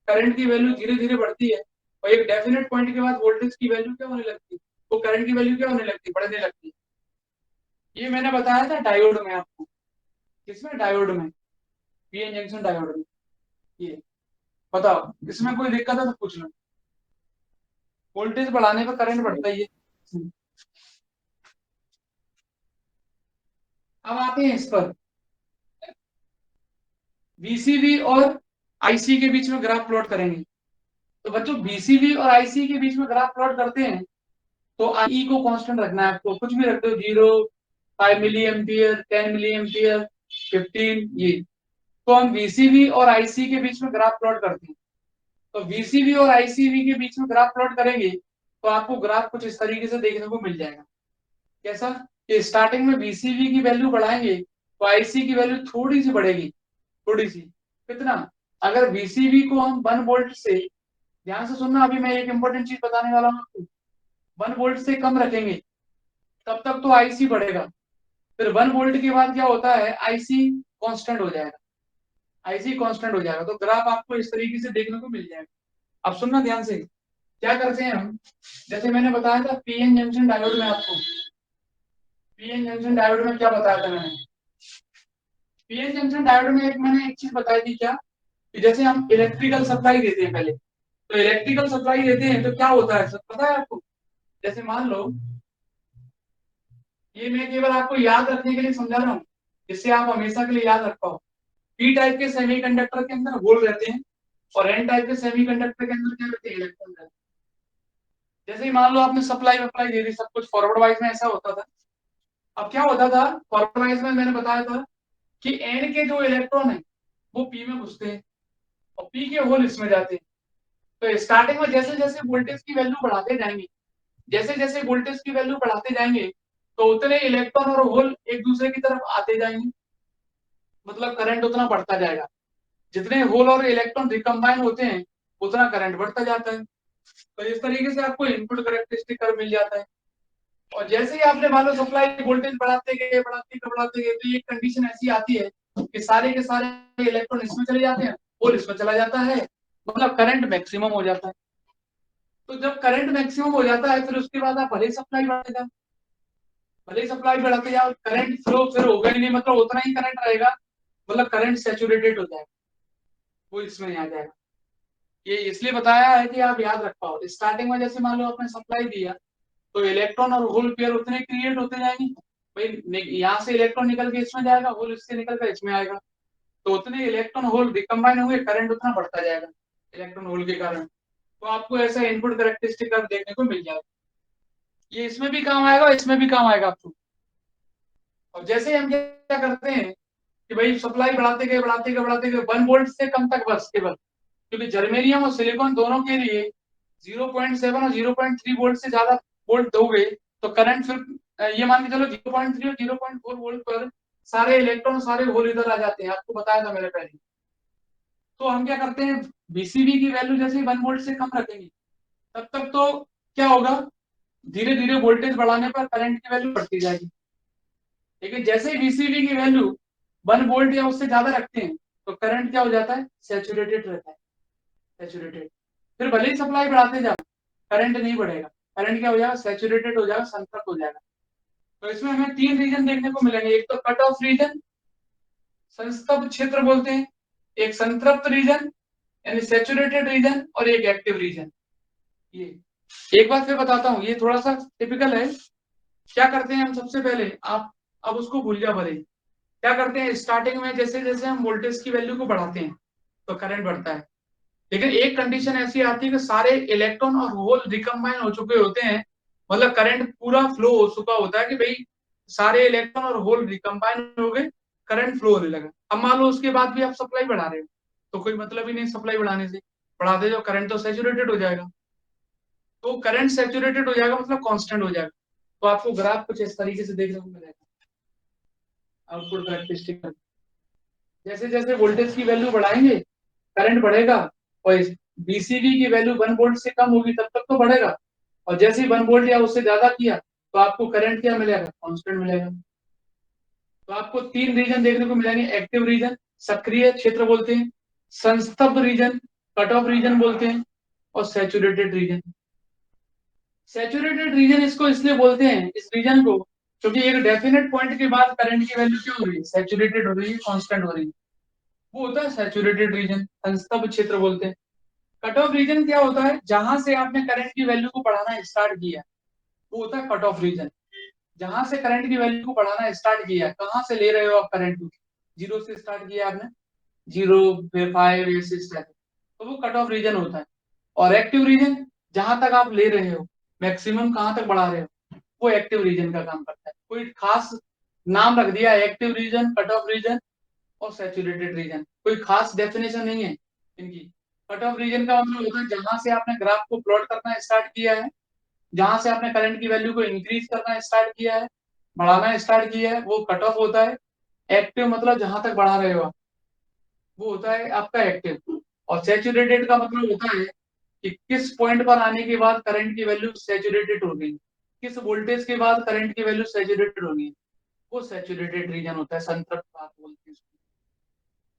करंट की वैल्यू धीरे धीरे बढ़ती है, और एक डेफिनेट पॉइंट के बाद वोल्टेज की वैल्यू क्या होने लगती है, वो करंट की वैल्यू क्या होने लगती है, बढ़ने लगती है। ये मैंने बताया था डायोड में आपको, किसमें, डायोड में, पीएन जंक्शन डायोड में। ये बताओ, इसमें कोई दिक्कत है तो पूछ लो। वोल्टेज बढ़ाने पर करंट बढ़ता ही है। अब आते हैं इस पर, VCV और IC के बीच में ग्राफ प्लॉट करेंगे। तो बच्चों VCV और IC के बीच में ग्राफ प्लॉट करते हैं तो IE को कांस्टेंट रखना है आपको, कुछ भी रख दो, 0, 5 मिली एम्पियर, 10 मिली एम्पियर, 15, ये। तो हम VCV और IC के बीच में ग्राफ प्लॉट करते हैं, तो VCV और ICV के बीच में ग्राफ प्लॉट करेंगे तो आपको ग्राफ कुछ इस तरीके से देखने को मिल जाएगा। कैसा, कि स्टार्टिंग में VCV की वैल्यू बढ़ाएंगे तो IC की वैल्यू थोड़ी सी बढ़ेगी, थोड़ी सी, कितना, अगर VCV को हम 1 वोल्ट से, ध्यान से सुनना, अभी मैं एक इंपॉर्टेंट चीज बताने वाला हूँ आपको, 1 वोल्ट से कम रखेंगे तब तक तो IC बढ़ेगा, फिर 1 वोल्ट के बाद क्या होता है, IC कांस्टेंट हो जाएगा, IC कांस्टेंट हो जाएगा। तो ग्राफ आपको इस तरीके से देखने को मिल जाएगा। अब सुनना ध्यान से, क्या करते हैं हम, जैसे मैंने बताया था पीएन जंक्शन डायोड में, आपको पीएन जंक्शन डायोड में क्या बताया था मैंने, पीएन जंक्शन डायोड में मैंने एक चीज बताई थी, क्या कि जैसे हम इलेक्ट्रिकल सप्लाई देते हैं पहले, तो इलेक्ट्रिकल सप्लाई देते हैं तो क्या होता है सब पता है आपको। जैसे मान लो, ये मैं केवल आपको याद रखने के लिए समझा रहा हूँ, जिससे आप हमेशा के लिए याद रख पाओ। पी टाइप के सेमीकंडक्टर के अंदर होल रहते हैं और एन टाइप के सेमीकंडक्टर के अंदर क्या रहते हैं, इलेक्ट्रॉन रहते हैं। जैसे ही मान लो आपने सप्लाई वप्लाई दे दी, सब कुछ फॉरवर्ड वाइज में ऐसा होता था। अब क्या होता था फॉरवर्ड वाइज में, मैंने बताया था कि एन के जो इलेक्ट्रॉन है वो पी में घुसते हैं और पी के होल इसमें जाते हैं। तो स्टार्टिंग में जैसे जैसे वोल्टेज की वैल्यू बढ़ाते जाएंगे, जैसे जैसे वोल्टेज की वैल्यू बढ़ाते जाएंगे, तो उतने इलेक्ट्रॉन और होल एक दूसरे की तरफ आते जाएंगे, मतलब करंट उतना बढ़ता जाएगा। जितने होल और इलेक्ट्रॉन रिकम्बाइन होते हैं उतना करंट बढ़ता जाता है। तो इस तरीके से आपको इनपुट कैरेक्टरिस्टिक कर्व मिल जाता है। और जैसे ही आपने मान लो सप्लाई वोल्टेज बढ़ाते गए तो ये कंडीशन ऐसी आती है कि सारे के सारे इलेक्ट्रॉन इसमें चले जाते हैं, होल इसमें चला जाता है, मतलब करंट मैक्सिमम हो जाता है। तो जब करंट मैक्सिमम हो जाता है, फिर उसके बाद आप भले ही सप्लाई बढ़ाते जाओ, भले ही सप्लाई बढ़ाते जाओ, करंट फ्लो फिर होगा ही नहीं, मतलब उतना ही करंट रहेगा, मतलब करंट सैचुरेटेड हो जाएगा, वो इसमें नहीं आ जाएगा। ये इसलिए बताया है कि आप याद रख पाओ। स्टार्टिंग में जैसे मान लो आपने सप्लाई दिया, तो इलेक्ट्रॉन और होल पेयर उतने क्रिएट होते जाएंगे, भाई यहाँ से इलेक्ट्रॉन निकल के इसमें जाएगा, होल इससे निकल कर इसमें आएगा, तो उतने इलेक्ट्रॉन होल रिकम्बाइन होंगे, करंट उतना बढ़ता जाएगा इलेक्ट्रॉन होल के कारण। तो आपको ऐसा इनपुट कैरेक्टरिस्टिक कर्व देखने को मिल जाएगा। ये इसमें भी काम आएगा, इसमें भी काम आएगा आपको। और जैसे हम क्या करते हैं कि भाई सप्लाई बढ़ाते गए 1 वोल्ट से कम तक बस केवल, क्योंकि जर्मेनियम और सिलिकॉन दोनों के लिए 0.7 और 0.3 वोल्ट से ज्यादा वोल्ट दोगे तो करंट फिर ये मान के चलो 0.3 और 0.4 वोल्ट पर सारे इलेक्ट्रॉन सारे होल इधर आ जाते हैं, आपको बताया था मैंने पहले। तो हम क्या करते हैं, VCV की वैल्यू जैसे 1 वोल्ट से कम रखेंगे, तब तक तो क्या होगा, धीरे धीरे वोल्टेज बढ़ाने पर करंट की वैल्यू बढ़ती जाएगी। लेकिन जैसे ही VCV की वैल्यू 1 वोल्ट या उससे ज्यादा रखते हैं तो करंट क्या हो जाता है, सैचुरेटेड रहता है, सैचुरेटेड। फिर भले ही सप्लाई बढ़ाते जाओ, करंट नहीं बढ़ेगा, करंट क्या हो जाएगा, सैचुरेटेड हो जाएगा, संतृप्त हो जाएगा। तो इसमें हमें 3 रीजन देखने को मिलेंगे, एक तो कट ऑफ रीजन, संतृप्त क्षेत्र बोलते हैं, एक संतृप्त रीजन यानी सैचुरेटेड रीजन, और एक एक्टिव रीजन। ये एक बात फिर बताता हूँ, ये थोड़ा सा टिपिकल है। क्या करते हैं हम सबसे पहले, आप अब उसको भूल जाओ भले, क्या करते हैं स्टार्टिंग में जैसे जैसे हम वोल्टेज की वैल्यू को बढ़ाते हैं तो करंट बढ़ता है। लेकिन एक कंडीशन ऐसी आती है कि सारे इलेक्ट्रॉन और होल रिकम्बाइन हो चुके होते हैं, मतलब करंट पूरा फ्लो हो चुका होता है कि भाई सारे इलेक्ट्रॉन और होल रिकम्बाइन हो गए, करंट फ्लो होने लगा। अब मान लो उसके बाद भी आप सप्लाई बढ़ा रहे हो तो कोई मतलब ही नहीं सप्लाई बढ़ाने से, बढ़ाते जाओ करंट तो सैचुरेटेड हो जाएगा। तो करंट सैचुरेटेड हो जाएगा मतलब कांस्टेंट हो जाएगा। तो आपको ग्राफ कुछ इस तरीके से देखने को मिलेगा, आउटपुट कैरेक्टरिस्टिक। जैसे जैसे वोल्टेज की वैल्यू बढ़ाएंगे करंट बढ़ेगा, और VCV की वैल्यू 1 वोल्ट से कम होगी तब तक तो बढ़ेगा, और जैसे ही 1 वोल्ट या उससे ज्यादा किया तो आपको करंट क्या मिलेगा, कांस्टेंट मिलेगा। तो आपको 3 रीजन देखने को मिलेंगे, एक्टिव रीजन सक्रिय क्षेत्र बोलते हैं, संस्तब्ध रीजन कट ऑफ रीजन बोलते हैं, और सैचुरेटेड रीजन। सैचुरेटेड रीजन इसको इसलिए बोलते हैं इस रीजन को क्योंकि एक डेफिनेट पॉइंट के बाद करंट की वैल्यू क्या हो रही है, सैचुरेटेड हो रही है, कांस्टेंट हो रही है, वो होता है सैचुरेटेड रीजन, संस्तब्ध क्षेत्र बोलते हैं। कट ऑफ रीजन क्या होता है, जहां से आपने करंट की वैल्यू को बढ़ाना स्टार्ट किया, वो होता है कट ऑफ रीजन। जहां से करंट की वैल्यू को बढ़ाना स्टार्ट किया, कहां से ले रहे हो आप करंट को, 0 से स्टार्ट किया आपने, 0 फिर 5 ऐसे स्टेप, तो वो कट ऑफ रीजन होता है। और एक्टिव रीजन जहां तक आप ले रहे हो, मैक्सिमम कहां तक बढ़ा रहे हो, वो एक्टिव रीजन का काम करता है। कोई खास नाम रख दिया, active region, cut off region और सैचुरेटेड रीजन, कोई खास डेफिनेशन नहीं है इनकी। कट ऑफ रीजन का मतलब होता है जहां से आपने ग्राफ को प्लॉट करना स्टार्ट किया है, जहां से आपने करंट की वैल्यू को इंक्रीज करना स्टार्ट किया है, बढ़ाना स्टार्ट किया है, वो कट ऑफ होता है। एक्टिव मतलब जहां तक बढ़ा रहे हो आप, वो होता है आपका एक्टिव। और सैचुरेटेड का मतलब होता है कि किस पॉइंट पर आने के बाद करंट की वैल्यू सैचुरेटेड हो गई, किस वोल्टेज के बाद करंट की वैल्यू सैचुरेटेड हो गई, वो सैचुरेटेड रीजन होता है, संतृप्त भाग बोलते हैं उसको।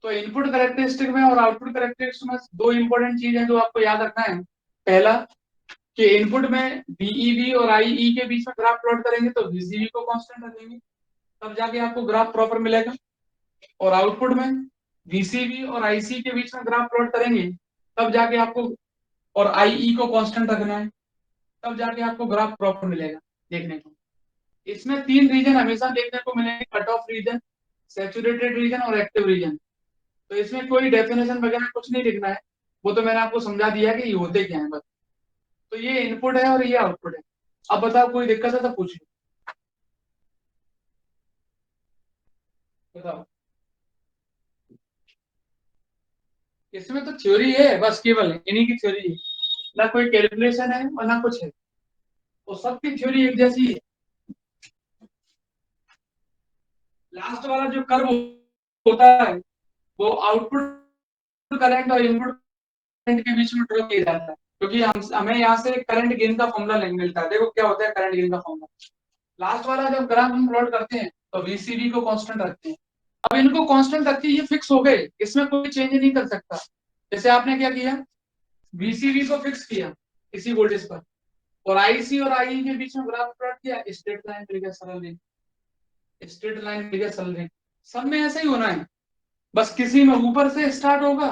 तो इनपुट कैरेक्टरिस्टिक में और आउटपुट कैरेक्टरिस्टिक में दो इंपॉर्टेंट चीज है जो आपको याद रखना है। पहला कि इनपुट में VEB और IE के बीच में ग्राफ प्लॉट करेंगे तो VCB को कांस्टेंट रखेंगे, तब जाके आपको ग्राफ प्रॉपर मिलेगा। और आउटपुट में VCB और IC के बीच में ग्राफ प्लॉट करेंगे तब जाके आपको, और IE को कांस्टेंट रखना है, तब जाके आपको ग्राफ प्रॉपर मिलेगा देखने को। इसमें तीन रीजन हमेशा देखने को मिलेंगे, cut off region, saturated region और एक्टिव रीजन। तो इसमें कोई डेफिनेशन वगैरह कुछ नहीं लिखना है, वो तो मैंने आपको समझा दिया कि ये होते क्या है बस। तो ये इनपुट है और ये आउटपुट है। अब बताओ कोई दिक्कत है तो पूछिए, बताओ। इसमें तो थ्योरी है बस, केवल इन्हीं की थ्योरी है, ना कोई कैलकुलेशन है और ना कुछ है, तो सबकी थ्योरी एक जैसी है। लास्ट वाला जो कर्व होता है वो आउटपुट करंट और इनपुट करंट के बीच में ड्रॉ किया जाता है, क्योंकि हमें यहाँ से करंट गेन का फॉर्मूला मिलता है। देखो क्या होता है करंट गेन का फॉर्मूला। लास्ट वाला जब ग्राफ हम प्लॉट करते हैं तो VCB को कांस्टेंट रखते हैं। अब इनको कांस्टेंट रख के ये फिक्स हो गए, इसमें कोई चेंज नहीं कर सकता। जैसे आपने क्या किया, VCB को फिक्स किया इसी वोल्टेज पर, और IC और IE के बीच में ग्राफ प्लॉट किया, स्ट्रेट लाइन मिल गया, सरल रेखा, स्ट्रेट लाइन मिल गया, सरल रेखा। सब में ऐसा ही होना है, बस किसी में ऊपर से स्टार्ट होगा,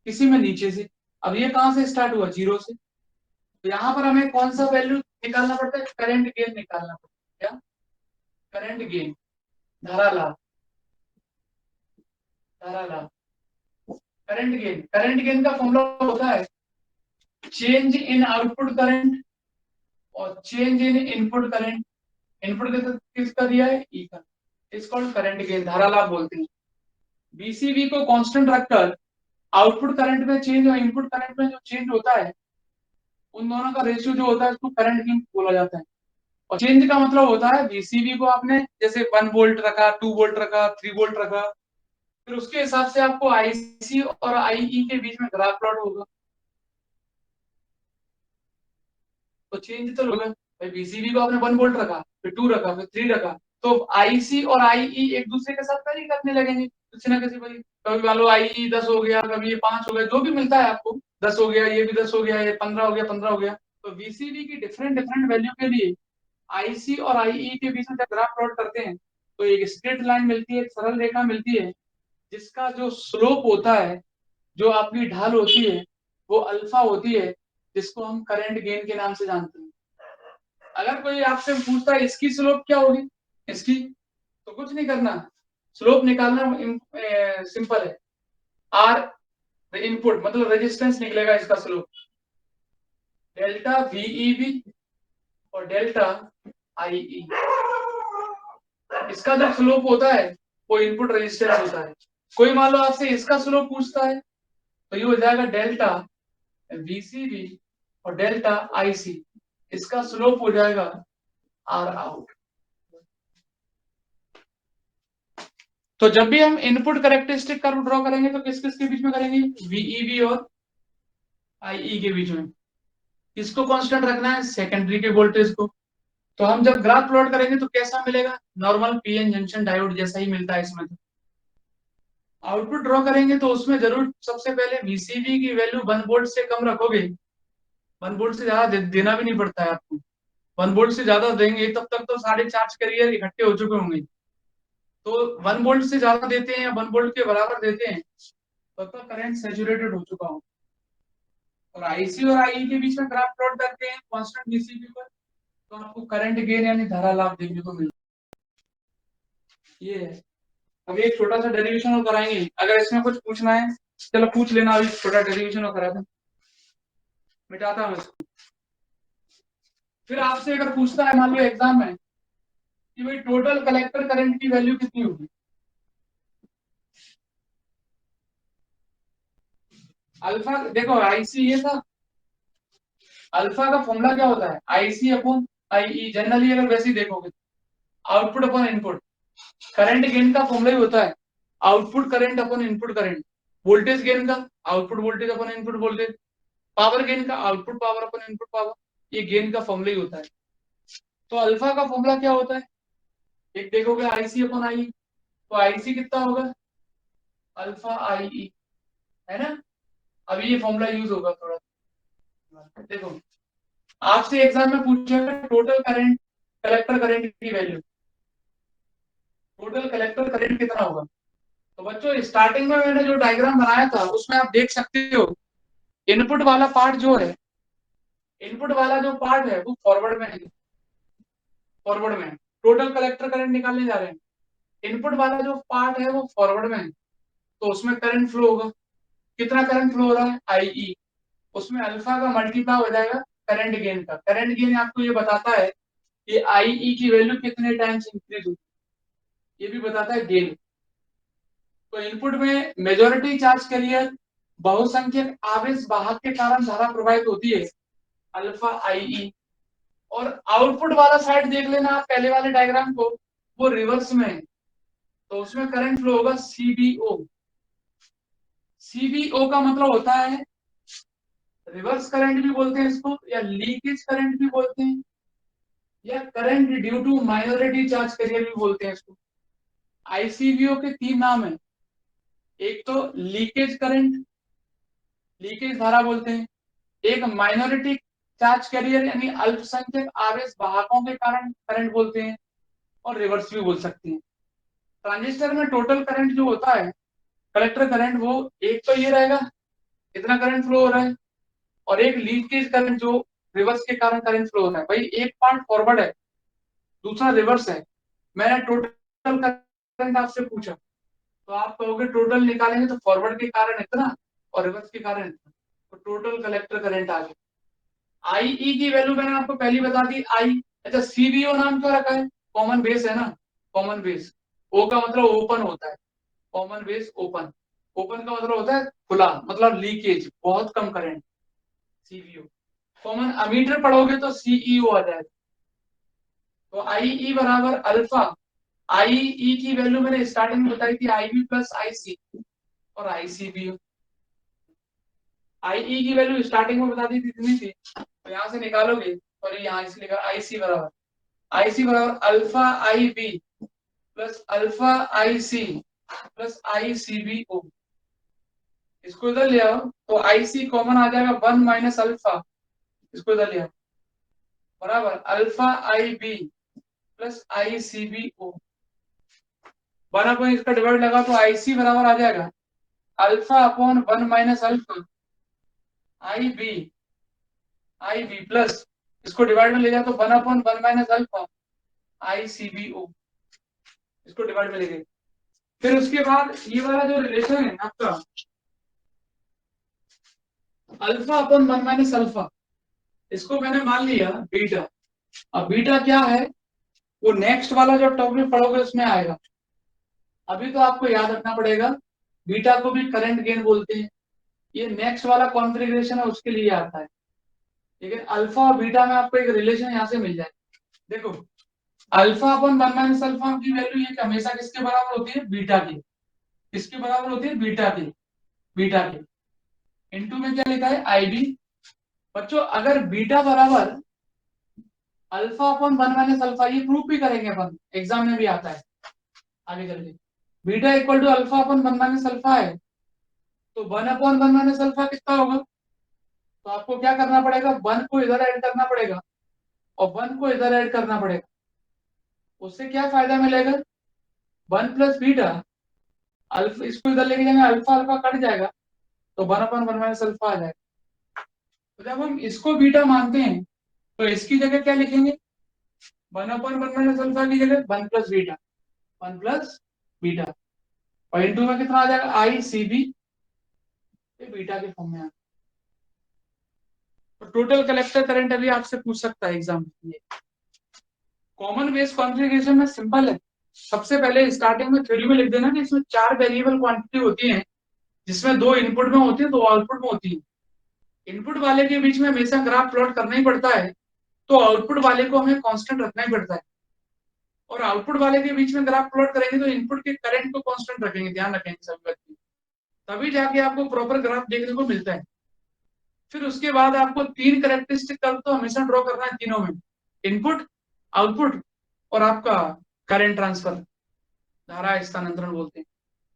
किसी में नीचे से। अब ये कहां से स्टार्ट हुआ, 0 से। तो यहाँ पर हमें कौन सा वैल्यू निकालना पड़ता है, करंट गेन निकालना पड़ता है। क्या, करंट गेन, धारा लाभ, धारा लाभ, करंट गेन। करंट गेन का फॉर्मूला होता है चेंज इन आउटपुट करंट और change in input current. Input किसका दिया है, ई का, इसको करंट गेन, धारा लाभ बोलते हैं। VCB को कांस्टेंट रखकर आउटपुट करंट में चेंज और इनपुट करंट में जो चेंज होता है, उन दोनों का रेशियो जो होता है उसको करंट गेन बोला जाता है। और चेंज का मतलब होता है VCB को आपने जैसे 1 वोल्ट रखा, 2 वोल्ट रखा, 3 वोल्ट रखा, फिर उसके हिसाब से आपको IC और IE के बीच में ग्राफ प्लॉट होगा, तो चेंज तो होगा। भाई VCB को आपने 1 वोल्ट रखा, फिर 2 रखा, फिर 3 रखा, तो IC और IE एक दूसरे के साथ वैरी करने लगेंगे किसी ना किसी भाई। कभी मान लो IE 10 हो गया, कभी ये 5 हो गया, जो भी मिलता है आपको, 10 हो गया, ये भी 10 हो गया, ये 15 हो गया, 15 हो गया। तो VCB की डिफरेंट डिफरेंट वैल्यू के लिए IC और IE के बीच में जब ग्राफ प्लॉट करते हैं तो एक स्ट्रेट लाइन मिलती है, एक सरल रेखा मिलती है, जिसका जो स्लोप होता है, जो आपकी ढाल होती है, वो अल्फा होती है, जिसको हम करंट गेन के नाम से जानते हैं। अगर कोई आपसे पूछता है इसकी स्लोप क्या होगी, इसकी, तो कुछ नहीं करना, स्लोप निकालना सिंपल है। R इनपुट मतलब रेजिस्टेंस निकलेगा, इसका स्लोप डेल्टा VEB और डेल्टा IE। इसका जो स्लोप होता है वो इनपुट रेजिस्टेंस होता है। कोई मान लो आपसे इसका स्लोप पूछता है तो ये हो जाएगा डेल्टा VCB और डेल्टा IC, इसका स्लोप हो जाएगा R आउट। तो जब भी हम इनपुट कैरेक्टरिस्टिक कर्व ड्रॉ करेंगे तो किस किस के बीच में करेंगे, VEB और IE के बीच में। इसको कांस्टेंट रखना है, सेकेंडरी के वोल्टेज को। तो हम जब ग्राफ प्लॉट करेंगे तो कैसा मिलेगा, नॉर्मल PN जंक्शन डायोड जैसा ही मिलता है इसमें। तो आउटपुट ड्रॉ करेंगे तो उसमें जरूर सबसे पहले VCB की वैल्यू 1 वोल्ट से कम रखोगे। 1 वोल्ट से ज्यादा देना भी नहीं पड़ता है आपको। 1 वोल्ट से ज्यादा देंगे तब तक तो सारे चार्ज कैरियर इकट्ठे हो चुके होंगे। तो 1 वोल्ट से ज्यादा देते हैं या 1 वोल्ट के बराबर देते हैं तब तक करंट सैचुरेटेड हो चुका हो। और IC और IE के बीच में ग्राफ प्लॉट करते हैं कांस्टेंट VCB पर, तो आपको करंट गेन यानी धारा लाभ देखने को मिलता है। ये है। अब एक छोटा सा डेरिवेशन और कराएंगे, अगर इसमें कुछ पूछना है चलो पूछ लेना, अभी छोटा डेरिवेशन और करा दें, मिटाता हूं इसको। फिर आपसे अगर पूछता है मान लो एग्जाम में कि भाई टोटल कलेक्टर करंट की वैल्यू कितनी होगी, अल्फा देखो IC ये था, अल्फा का फॉर्मूला क्या होता है IC अपॉन IE, जनरली अगर वैसे ही देखोगे output upon input. Current gain का फॉर्मूला ही होता है output current upon input current. Voltage gain का आउटपुट वोल्टेज अपन इनपुट वोल्टेज, पावर गेन का आउटपुट पावर अपन इनपुट पावर, ये गेन का फॉर्मूला ही होता है। तो अल्फा का फॉर्मूला क्या होता है, एक देखोगे आईसी अपन आई, तो आईसी कितना होगा, अल्फा आई ई, है ना। अभी ये फॉर्मूला यूज होगा थोड़ा, देखो आपसे एग्जाम में पूछेगा टोटल करंट, कलेक्टर करंट की वैल्यू, टोटल कलेक्टर करंट कितना होगा। तो बच्चों स्टार्टिंग में मैंने जो डायग्राम बनाया था उसमें आप देख सकते हो, इनपुट वाला पार्ट जो है, इनपुट वाला जो पार्ट है वो फॉरवर्ड में है, फॉरवर्ड में टोटल कलेक्टर करंट निकालने जा रहे हैं, इनपुट वाला जो पार्ट है वो फॉरवर्ड में है, तो उसमें करंट फ्लो होगा, कितना करंट फ्लो हो रहा है, आई, उसमें अल्फा का मल्टीप्लाई हो जाएगा करंट गेन का। करंट गेन आपको ये बताता है कि आई की वैल्यू कितने टाइम्स इंक्रीज होती है, ये भी बताता है गेन। तो इनपुट में मेजॉरिटी चार्ज कैरियर बहुसंख्यक आवेश वाहक के कारण धारा प्रवाहित होती है, अल्फा आई, और आउटपुट वाला साइड देख लेना आप पहले वाले डायग्राम को, वो रिवर्स में है, तो उसमें करंट फ्लो होगा सीबीओ। सीबीओ का मतलब होता है रिवर्स करंट भी बोलते हैं इसको, या लीकेज करंट भी बोलते हैं, या current due to minority charge carrier भी बोलते हैं इसको। आईसीबीओ के तीन नाम है, एक तो लीकेज करंट, लीकेज धारा बोलते हैं, एक माइनॉरिटी चार्ज कैरियर यानी अल्पसंख्यक आवेश वाहकों के कारण करंट बोलते हैं, और रिवर्स भी बोल सकते हैं। ट्रांजिस्टर में टोटल करंट जो होता है, कलेक्टर करंट, वो एक तो ये रहेगा इतना करंट फ्लो हो रहा है, और एक लीकेज करंट जो रिवर्स के कारण करंट फ्लो हो रहा है। भाई एक पार्ट फॉरवर्ड है, दूसरा रिवर्स है, मैंने टोटल करंट आपसे पूछा, तो आप कहोगे टोटल निकालेंगे तो फॉरवर्ड के कारण इतना और रिवर्स के कारण इतना, तो टोटल कलेक्टर करंट आ गया। आई की वैल्यू मैंने आपको पहली बता दी, आई। अच्छा सीबीओ नाम क्यों रखा है, कॉमन बेस है ना, कॉमन बेस, ओ का मतलब ओपन होता है, कॉमन बेस ओपन, ओपन का मतलब होता है खुला, मतलब लीकेज, बहुत कम करंट, सीबीओ। कॉमन अमीटर पढ़ोगे तो सीईओ आ जाएगा। तो आई बराबर अल्फा, आई की वैल्यू मैंने स्टार्टिंग में बताई थी, आई बी प्लस आई सी और आई सी बी। आई की वैल्यू स्टार्टिंग में बता दी थी, इतनी थी, तो यहां से निकालोगे, और यहाँ से लिखा आई सी बराबर अल्फा आई बी प्लस अल्फा आई सी प्लस आई सी बी ओ। इसको इधर ले आओ तो आई सी कॉमन आ जाएगा, 1 माइनस अल्फा, इसको इधर ले आओ, बराबर अल्फा आई बी प्लस आई सी बी ओ। 1 अपॉन इसका डिवाइड लगा तो आई सी बराबर आ जाएगा अल्फा अपॉन 1 माइनस अल्फा आई बी प्लस, इसको डिवाइड में ले जाए तो 1 अपॉन 1 माइनस अल्फा आई सी बी ओ, इसको डिवाइड में ले गए। फिर उसके बाद ये वाला जो रिलेशन है आपका अल्फा अपॉन 1 माइनस अल्फा, इसको मैंने मान लिया बीटा। अब बीटा क्या है, वो नेक्स्ट वाला जो टॉपिक पढ़ोगे उसमें आएगा, अभी तो आपको याद रखना पड़ेगा, बीटा को भी करंट गेन बोलते हैं, ये नेक्स्ट वाला कॉन्फ़िगरेशन है उसके लिए आता है। लेकिन अल्फा और बीटा में आपको एक रिलेशन यहाँ से मिल जाएगा। देखो अल्फा अपॉन 1 माइनस अल्फा की वैल्यू ये हमेशा किसके बराबर होती है, बीटा की, किसके बराबर होती है, बीटा की, बीटा की। इनटू में क्या लिखा है, आई बी। बच्चों अगर बीटा बराबर अल्फा अपॉन 1 माइनस अल्फा, ये प्रूफ भी करेंगे अपन, एग्जाम में भी आता है आगे चल के, beta equal to alpha upon 1 minus alpha है, तो 1 अपॉन 1 माइनस अल्फा कितना होगा, तो आपको क्या करना पड़ेगा, 1 को इधर ऐड करना पड़ेगा और 1 को इधर ऐड करना पड़ेगा। उससे क्या फायदा मिलेगा, 1 प्लस बीटा, अल्फा इसको इधर लेके जाएंगे, अल्फा अल्फा कट जाएगा, तो 1 अपॉन 1 माइनस अल्फा आ जाएगा। तो जब हम इसको बीटा मानते हैं तो इसकी जगह क्या लिखेंगे, 1 अपॉन 1 माइनस अल्फा की जगह 1 प्लस बीटा, 1 प्लस बीटा, और इनटू में कितना आ जाएगा, आई सी बी, बीटा के फॉर्म में आ। तो टोटल कलेक्टर करंट अभी आपसे पूछ सकता है एग्जाम में। कॉमन बेस कॉन्फ़िगरेशन में सिंपल है, सबसे पहले स्टार्टिंग में थ्योरी में लिख देना कि इसमें 4 वेरिएबल क्वांटिटी होती हैं, जिसमें 2 इनपुट में होती है, 2 आउटपुट में होती है। इनपुट वाले के बीच में हमेशा ग्राफ प्लॉट करना ही पड़ता है, तो आउटपुट वाले को हमें कांस्टेंट रखना ही पड़ता है, और आउटपुट वाले के बीच में ग्राफ प्लॉट करेंगे तो इनपुट के करंट को कांस्टेंट रखेंगे, ध्यान रखेंगे सभी बच्चे। तभी जाके आपको प्रॉपर ग्राफ देखने को मिलता है। फिर उसके बाद आपको 3 कैरेक्टरिस्टिक कर्व तो हमेशा ड्रॉ करना है तीनों में, इनपुट, आउटपुट और आपका करंट ट्रांसफर, धारा स्थानांतरण बोलते हैं।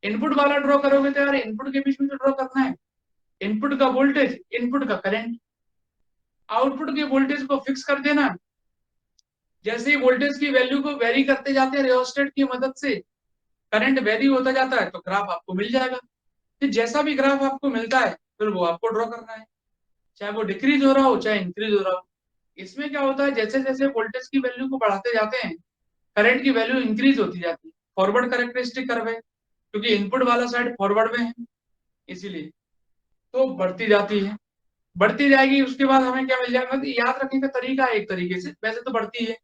इनपुट वाला ड्रॉ करोगे तो यार इनपुट के बीच में जो ड्रॉ करना है, इनपुट का वोल्टेज, इनपुट का करंट, आउटपुट के वोल्टेज को फिक्स कर देना। जैसे ही वोल्टेज की वैल्यू को वेरी करते जाते हैं रियोस्टेट की मदद से, करंट वेरी होता जाता है, तो ग्राफ आपको मिल जाएगा। फिर जैसा भी ग्राफ आपको मिलता है फिर वो आपको ड्रॉ करना है, चाहे वो डिक्रीज हो रहा हो चाहे इंक्रीज हो रहा हो। इसमें क्या होता है, जैसे जैसे वोल्टेज की वैल्यू को बढ़ाते जाते हैं करंट की वैल्यू इंक्रीज होती जाती है। फॉरवर्ड कैरेक्टरिस्टिक कर्व है क्योंकि इनपुट वाला साइड फॉरवर्ड में है, इसीलिए तो बढ़ती जाती है, बढ़ती जाएगी। उसके बाद हमें क्या मिल जाएगा, तो याद रखने का तरीका है एक तरीके से, वैसे तो बढ़ती है,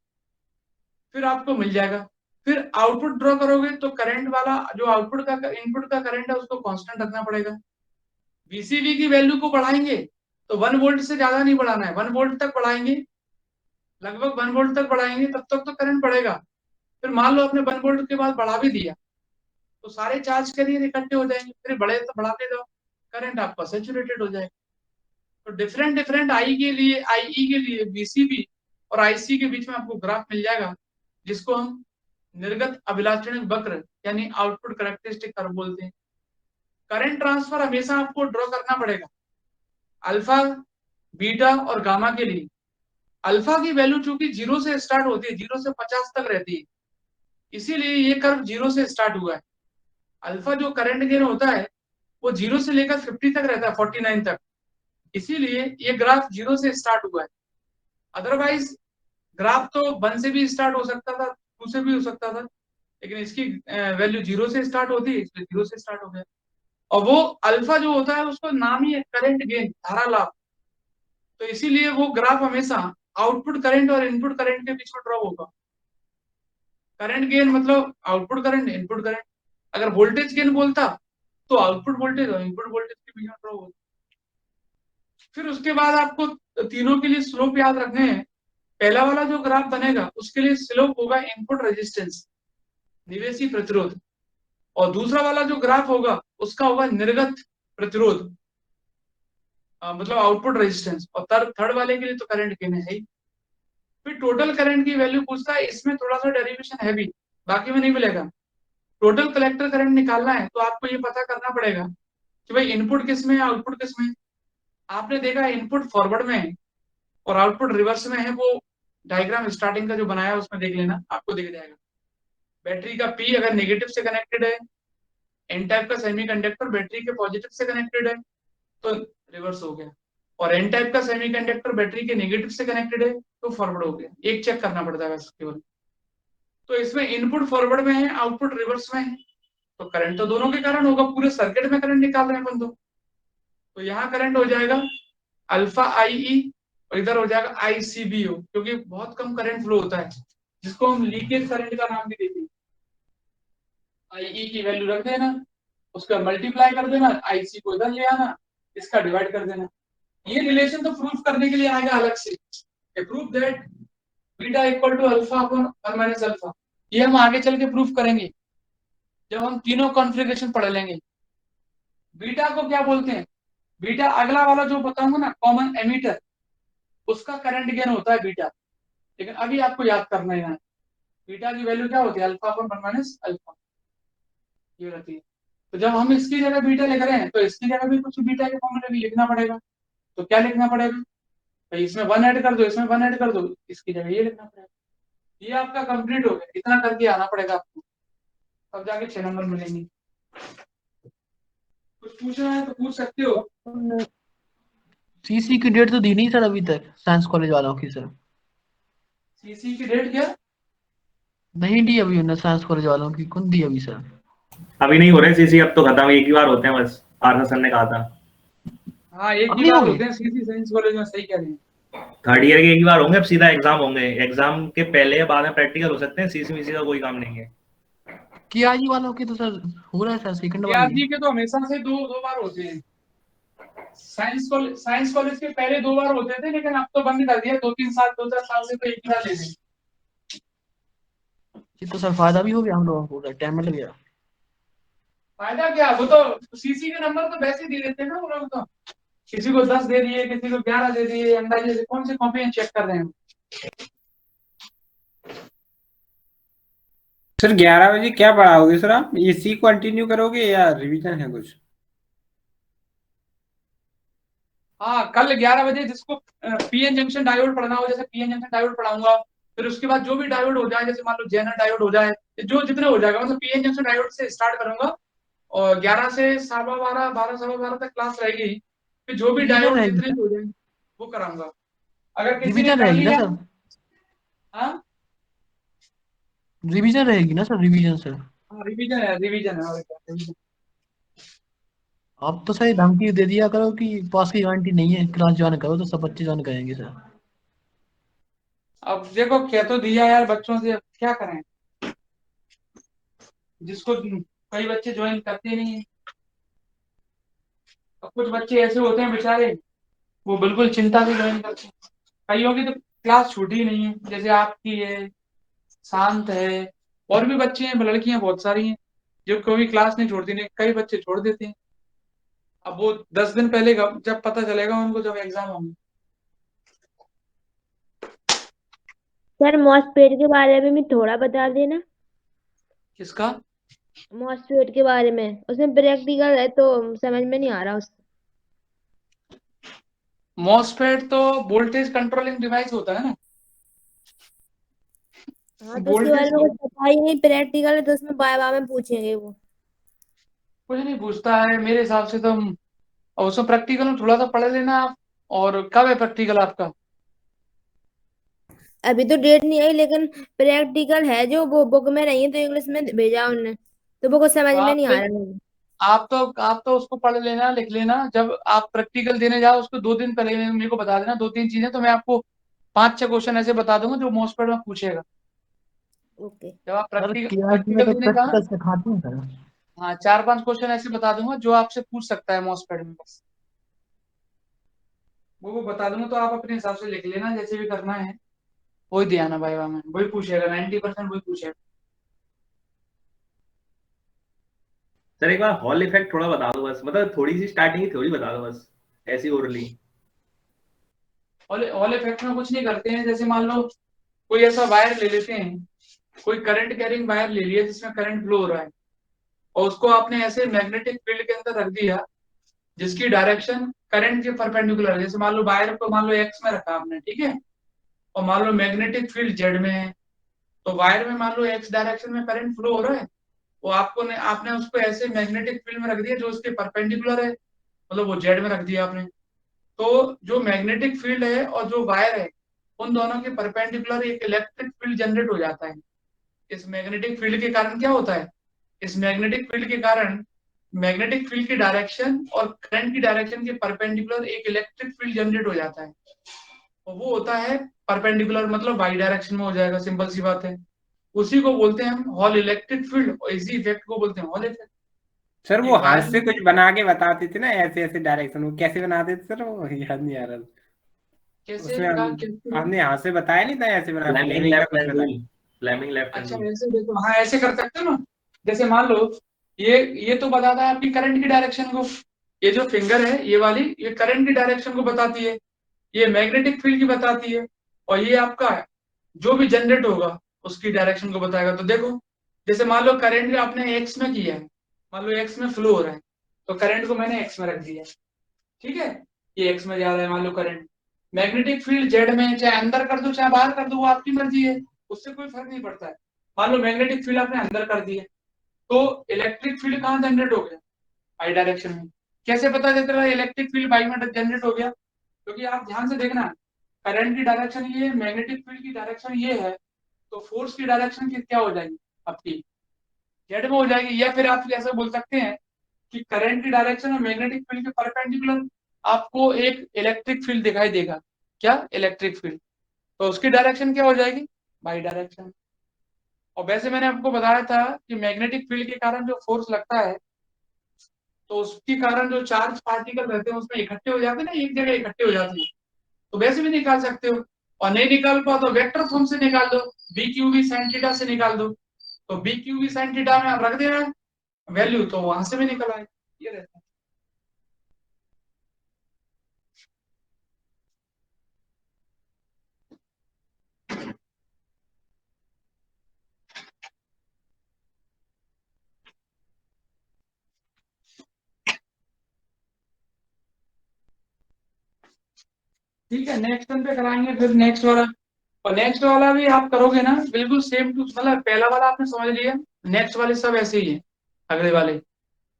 फिर आपको मिल जाएगा। फिर आउटपुट ड्रॉ करोगे तो करंट वाला जो आउटपुट का इनपुट का करंट है उसको कांस्टेंट रखना पड़ेगा। वीसीबी की वैल्यू को बढ़ाएंगे तो 1 वोल्ट से ज्यादा नहीं बढ़ाना है, 1 वोल्ट तक बढ़ाएंगे, लगभग 1 वोल्ट तक बढ़ाएंगे तब तक तो करंट बढ़ेगा। फिर मान लो आपने 1 वोल्ट के बाद बढ़ा भी दिया तो सारे चार्ज कैरियर इकट्ठे हो जाएंगे, फिर बढ़े तो बढ़ाते जाओ, करंट आपका सैचुरेटेड हो जाएगा। तो डिफरेंट डिफरेंट आईई के लिए बीसीबी और आईसी के बीच में आपको ग्राफ मिल जाएगा, जिसको हम निर्गत अभिलाक्षणिक वक्र यानी आउटपुट कैरेक्टरिस्टिक कर्व बोलते हैं। करंट ट्रांसफर हमेशा आपको ड्रॉ करना पड़ेगा अल्फा, बीटा और गामा के लिए। अल्फा की वैल्यू चूंकि 0 से स्टार्ट होती है, 0 से 50 तक रहती है, इसीलिए ये कर्व 0 से स्टार्ट हुआ है। अल्फा जो करंट गेन होता है वो 0 से लेकर 50 तक रहता है, 49 तक, इसीलिए ये ग्राफ 0 से स्टार्ट हुआ है। अदरवाइज ग्राफ तो 1 से भी स्टार्ट हो सकता था, 2 से भी हो सकता था, लेकिन इसकी वैल्यू 0 से स्टार्ट होती है इसलिए 0 से स्टार्ट हो गया। और वो अल्फा जो होता है उसको नाम ही है करंट गेन, धारा लाभ, तो इसीलिए वो ग्राफ हमेशा आउटपुट करंट और इनपुट करंट के बीच में ड्रॉ होगा। करंट गेन मतलब आउटपुट करंट, इनपुट करंट। अगर वोल्टेज गेन बोलता तो आउटपुट वोल्टेज और इनपुट वोल्टेज के बीच में ड्रॉ होगा। फिर उसके बाद आपको तीनों के लिए स्लोप याद रखने हैं। पहला वाला जो ग्राफ बनेगा उसके लिए स्लोप होगा इनपुट रेजिस्टेंस, निवेशी प्रतिरोध, और दूसरा वाला जो ग्राफ होगा उसका होगा निर्गत प्रतिरोध, मतलब आउटपुट रेजिस्टेंस, और थर्ड वाले के लिए तो करंट गेन है ही। फिर टोटल करंट की वैल्यू पूछता है, इसमें थोड़ा सा डेरिवेशन है भी, बाकी में नहीं मिलेगा। टोटल कलेक्टर करंट निकालना है तो आपको ये पता करना पड़ेगा कि भाई इनपुट किस में है आउटपुट किस में है। आपने देखा इनपुट फॉरवर्ड में है और आउटपुट रिवर्स में है, वो डायग्राम स्टार्टिंग का जो बनाया है उसमें देख लेना, आपको दिख जाएगा। बैटरी का पी अगर नेगेटिव से कनेक्टेड है, एन टाइप का सेमीकंडक्टर बैटरी के पॉजिटिव से कनेक्टेड है तो रिवर्स हो गया, और एन टाइप का सेमीकंडक्टर बैटरी के नेगेटिव से कनेक्टेड है तो फॉरवर्ड हो गया। एक चेक करना पड़ता है केवल। तो इसमें इनपुट फॉरवर्ड में है, आउटपुट रिवर्स में है, तो करंट तो दोनों के कारण होगा, पूरे सर्किट में करंट निकाल रहे हैं अपन तो यहाँ करंट हो जाएगा अल्फा आईई और इधर हो जाएगा आईसीबीओ, क्योंकि बहुत कम करंट फ्लो होता है, जिसको हम लीकेज करंट का नाम भी देते हैं। आईई की वैल्यू रख देना, उसका मल्टीप्लाई कर देना, आईसी को इधर ले आना, इसका डिवाइड कर देना। ये रिलेशन तो प्रूफ करने के लिए आएगा अलग से, proof that beta equal to alpha upon 1 minus alpha, ये हम आगे चल के प्रूफ करेंगे जब हम तीनों कॉन्फ़िगरेशन पढ़ लेंगे। बीटा को क्या बोलते हैं, बीटा अगला वाला जो बताऊंगा ना कॉमन एमीटर, उसका करंट गेन होता है बीटा, लेकिन अभी आपको याद करना है बीटा की वैल्यू क्या होती है, अल्फा अपॉन 1 माइनस अल्फा, ये रहती है। तो जब हम इसकी जगह बीटा लिख रहे हैं तो इसकी जगह भी कुछ बीटा के फॉर्मूले भी लिखना पड़ेगा। तो क्या लिखना पड़ेगा भाई, इसमें 1 ऐड कर दो, इसमें 1 ऐड कर दो, इसकी जगह ये लिखना पड़ेगा। ये आपका कंप्लीट हो गया, इतना करके आना पड़ेगा आपको, तब जाके 6 नंबर मिलेंगे। कुछ पूछना है तो पूछ सकते हो। सीसी की डेट तो दी नहीं सर अभी तक साइंस कॉलेज वालों की सर। सीसी की डेट क्या नहीं दी अभी उन्होंने साइंस कॉलेज वालों की, कौन दी अभी सर? अभी नहीं हो रहे सीसी, अब तो खत्म, एक ही बार होते हैं बस, आरसा सर ने कहा था। हाँ एक ही बार होते हैं सीसी साइंस कॉलेज में, सही कह रहे हैं। थर्ड ईयर के एक ही बार होंगे, अब सीधा एग्जाम होंगे, एग्जाम के पहले या बाद में प्रैक्टिकल हो सकते हैं, सीसी मीसी का कोई काम नहीं है। केआरजी वालों की तो सर हो रहा है सर, सेकंड वाली केआरजी के तो हमेशा से दो बार होते हैं। साइंस कॉलेज के पहले 2 बार होते थे, लेकिन अब तो बंद कर दिया, 2-3 साल से तो एक ही बार ले रहे हैं। ये तो सर फायदा भी हो गया हम लोगों को, टाइम में लग गया। फायदा क्या, वो तो सीसी के नंबर तो वैसे ही दे देते हैं ना वो लोग तो, किसी को 10 दे दिए, किसी को 11 दे दिए, अंदाजे से कौन सी कॉपी चेक कर रहे हैं। सर 11 बजे क्या पढ़ाओगे सर आप? ये सी कंटिन्यू करोगे या रिवीजन है कुछ? हाँ, कल 11 बजे जिसको पीएन जंक्शन डायोड पढ़ना हो, जैसे पीएन जंक्शन डायोड पढ़ाऊंगा, फिर उसके बाद जो भी डायोड हो जाए, जैसे मान लो जेनर डायोड हो जाए, जो जितने हो जाएगा, मतलब पीएन जंक्शन डायोड से स्टार्ट करूंगा, और 11 से 12:15, 12 सवा 12 तक क्लास रहेगी। फिर जो भी रिवीजन डायोड रहेगी जितने सर? हो जाएंगे वो कराऊंगा। अगर किसी ने रिवीजन कर रहेगी ना लिया। सर? हाँ रिवीजन रहेगी ना सर? Revision sir? हाँ, रिवीजन है, रिवीजन है, और क्या रिवीजन। आप तो सही धमकी दे दिया करो कि पास की गारंटी नहीं है, क्लास ज्वाइन करो तो सब बच्चे ज्वाइन करेंगे सर। अब देखो, कह तो दिया यार बच्चों से, अब क्या करें, जिसको कई बच्चे ज्वाइन करते नहीं है। अब कुछ बच्चे ऐसे होते हैं बेचारे, वो बिल्कुल चिंता से ज्वाइन करते हैं। कईयों की तो क्लास छूटी ही नहीं है, जैसे आपकी है, शांत है, और भी बच्चे हैं, लड़कियां बहुत सारी हैं जो कभी क्लास नहीं छोड़ती, नहीं कई बच्चे छोड़ देते हैं। अब वो 10 दिन पहले जब पता चलेगा उनको, जब एग्जाम होंगे। सर मॉसपेट के बारे में भी थोड़ा बता देना। किसका? मॉसपेट के बारे में, उसमें प्रैक्टिकल है तो समझ में नहीं आ रहा उसका। मॉसफेट तो वोल्टेज कंट्रोलिंग डिवाइस होता है ना। हाँ तो उसके बारे वोल्टेज में कुछ पता ही नहीं, प्रैक्टिकल है तो उसमें बाय में पूछेंगे वो। कुछ नहीं पूछता है मेरे हिसाब से तो। और उसमें प्रैक्टिकल में थोड़ा सा पढ़ लेना आप। और कब है प्रैक्टिकल आपका? अभी तो डेट नहीं आई, लेकिन प्रैक्टिकल है जो वो बुक में नहीं है तो इंग्लिश में भेजा उनने, तो वो कुछ समझ तो में आप नहीं तो आ रहा मुझे। आप तो उसको पढ़ लेना, लिख लेना, जब आप प्रैक्टिकल देने जाओ उसको 2 दिन पहले मेरे को बता देना 2-3 चीजें, तो मैं आपको 5-6 क्वेश्चन ऐसे बता दूंगा जो मॉसफेट में पूछेगा। ओके। जब आप सर प्रैक्टिकल केआईटी में प्रैक्टिकल तो देने जाओ। प्रैक्टिकल सिखाते हैं सर। हाँ, 4-5 क्वेश्चन ऐसे बता दूंगा जो आपसे पूछ सकता है मॉसफेट में, बस वो बता दूंगा, तो आप अपने हिसाब से लिख लेना, जैसे भी करना है वही दिया ना भाई, में वही पूछेगा, 90% वही पूछेगा। सर एक बार हॉल इफेक्ट थोड़ा बता दो बस, मतलब थोड़ी सी स्टार्टिंग की थोड़ी बता दो बस, ऐसी ओरली। ऑल इफेक्ट में कुछ नहीं करते हैं, जैसे मान लो कोई ऐसा वायर ले लेते हैं, कोई करंट कैरिंग वायर ले लिया जिसमें करंट फ्लो हो रहा है, और उसको आपने ऐसे मैग्नेटिक फील्ड के अंदर रख दिया जिसकी डायरेक्शन करंट के परपेंडिकुलर है। जैसे मान लो वायर को मान लो एक्स में रखा आपने, ठीक है, और मान लो मैग्नेटिक फील्ड जेड में है, तो वायर में मान लो एक्स डायरेक्शन में करंट फ्लो हो रहा है, वो आपने उसको ऐसे मैग्नेटिक फील्ड में रख दिया जो उसके परपेंडिकुलर है, मतलब वो जेड में रख दिया आपने। तो जो मैग्नेटिक फील्ड है और जो वायर है, उन दोनों के परपेंडिकुलर एक इलेक्ट्रिक फील्ड जनरेट हो जाता है। इस मैग्नेटिक फील्ड के कारण क्या होता है, इस मैग्नेटिक फील्ड के कारण मैग्नेटिक फील्ड की डायरेक्शन और करंट की डायरेक्शन के परपेंडिकुलर एक इलेक्ट्रिक फील्ड जनरेट हो जाता है, और वो होता है परपेंडिकुलर, मतलब बाई डायरेक्शन में हो जाएगा, सिंपल सी बात है। उसी को बोलते हैं हम हॉल इलेक्ट्रिक फील्ड, और इसी इफेक्ट को बोलते हैं हॉल इफेक्ट। सर वो एक हाथ वायर से में कुछ बना के बताते थे ना, ऐसे ऐसे डायरेक्शन, वो कैसे बनाते थे सर? वो याद नहीं आ रहा। कैसे उसमें कैसे। हमने हाथ से बताया नहीं था, ऐसे बना, फ्लेमिंग फ्लेमिंग का लेफ्ट कुछ हैंड बताया। रूल, फ्लेमिंग लेफ्ट हैंड अच्छा रूल। ऐसे देखो, हाँ ऐसे कर सकते हो ना। जैसे मान लो ये तो बताता है आपकी करंट की डायरेक्शन को, ये जो फिंगर है ये वाली, ये करंट की डायरेक्शन को बताती है, ये मैग्नेटिक फील्ड की बताती है, और ये आपका जो भी जनरेट होगा उसकी डायरेक्शन को बताएगा। तो देखो, जैसे मान लो करंट आपने एक्स में किया है, मान लो एक्स में फ्लो हो रहा है, तो करंट को मैंने एक्स में रख दिया, ठीक है, ये एक्स में जा रहा है मान लो करंट। मैग्नेटिक फील्ड जेड में, चाहे अंदर कर दो चाहे बाहर कर दो, वो आपकी मर्जी है, उससे कोई फर्क नहीं पड़ता है। मान लो मैग्नेटिक फील्ड आपने अंदर कर दिया, तो इलेक्ट्रिक फील्ड कहाँ जनरेट हो गया, बाई डायरेक्शन में। कैसे पता चलता है इलेक्ट्रिक फील्ड बाई में जनरेट हो गया? क्योंकि आप ध्यान से देखना, करंट की डायरेक्शन ये, मैग्नेटिक फील्ड की डायरेक्शन ये है, तो फोर्स की डायरेक्शन क्या हो जाएगी आपकी, जेड में हो जाएगी। या फिर आप ऐसा बोल सकते हैं कि करंट की डायरेक्शन और मैग्नेटिक फील्ड के परपेंडिकुलर आपको एक इलेक्ट्रिक फील्ड दिखाई देगा, क्या, इलेक्ट्रिक फील्ड, तो उसकी डायरेक्शन क्या हो जाएगी, बाई डायरेक्शन। और वैसे मैंने आपको बताया था कि मैग्नेटिक फील्ड के कारण जो फोर्स लगता है, तो उसके कारण जो चार्ज पार्टिकल रहते हैं उसमें इकट्ठे हो जाते हैं ना, एक जगह इकट्ठे हो जाते हैं, तो वैसे भी निकाल सकते हो। और नहीं निकाल पाओ तो वेक्टर फॉर्म से निकाल दो, B Q B sine theta से निकाल दो। तो B Q B sine theta में आप रख देना, वैल्यू, तो वहां से भी निकल आए, ये रहता है। ठीक है, नेक्स्ट टर्न पे कराएंगे फिर नेक्स्ट वाला। और नेक्स्ट वाला भी आप करोगे ना बिल्कुल सेम टू, मतलब पहला वाला आपने समझ लिया, नेक्स्ट वाले सब ऐसे ही है, अगले वाले।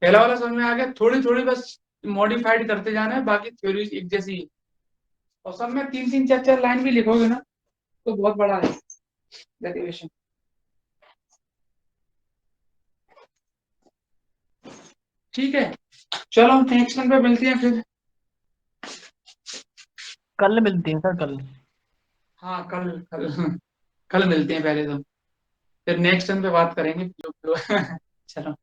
पहला वाला समझ में आ गया, थोड़ी थोड़ी बस मॉडिफाइड करते जाना है, बाकी थ्योरी एक जैसी है। और सब में 3-3 4-4 लाइन भी लिखोगे ना तो बहुत बड़ा है डेरिवेशन। ठीक है, चलो नेक्स्ट टर्न पे मिलते हैं फिर। कल मिलते हैं सर, कल। हाँ कल कल कल मिलते हैं पहले तो, फिर नेक्स्ट टर्न पे बात करेंगे जो चलो।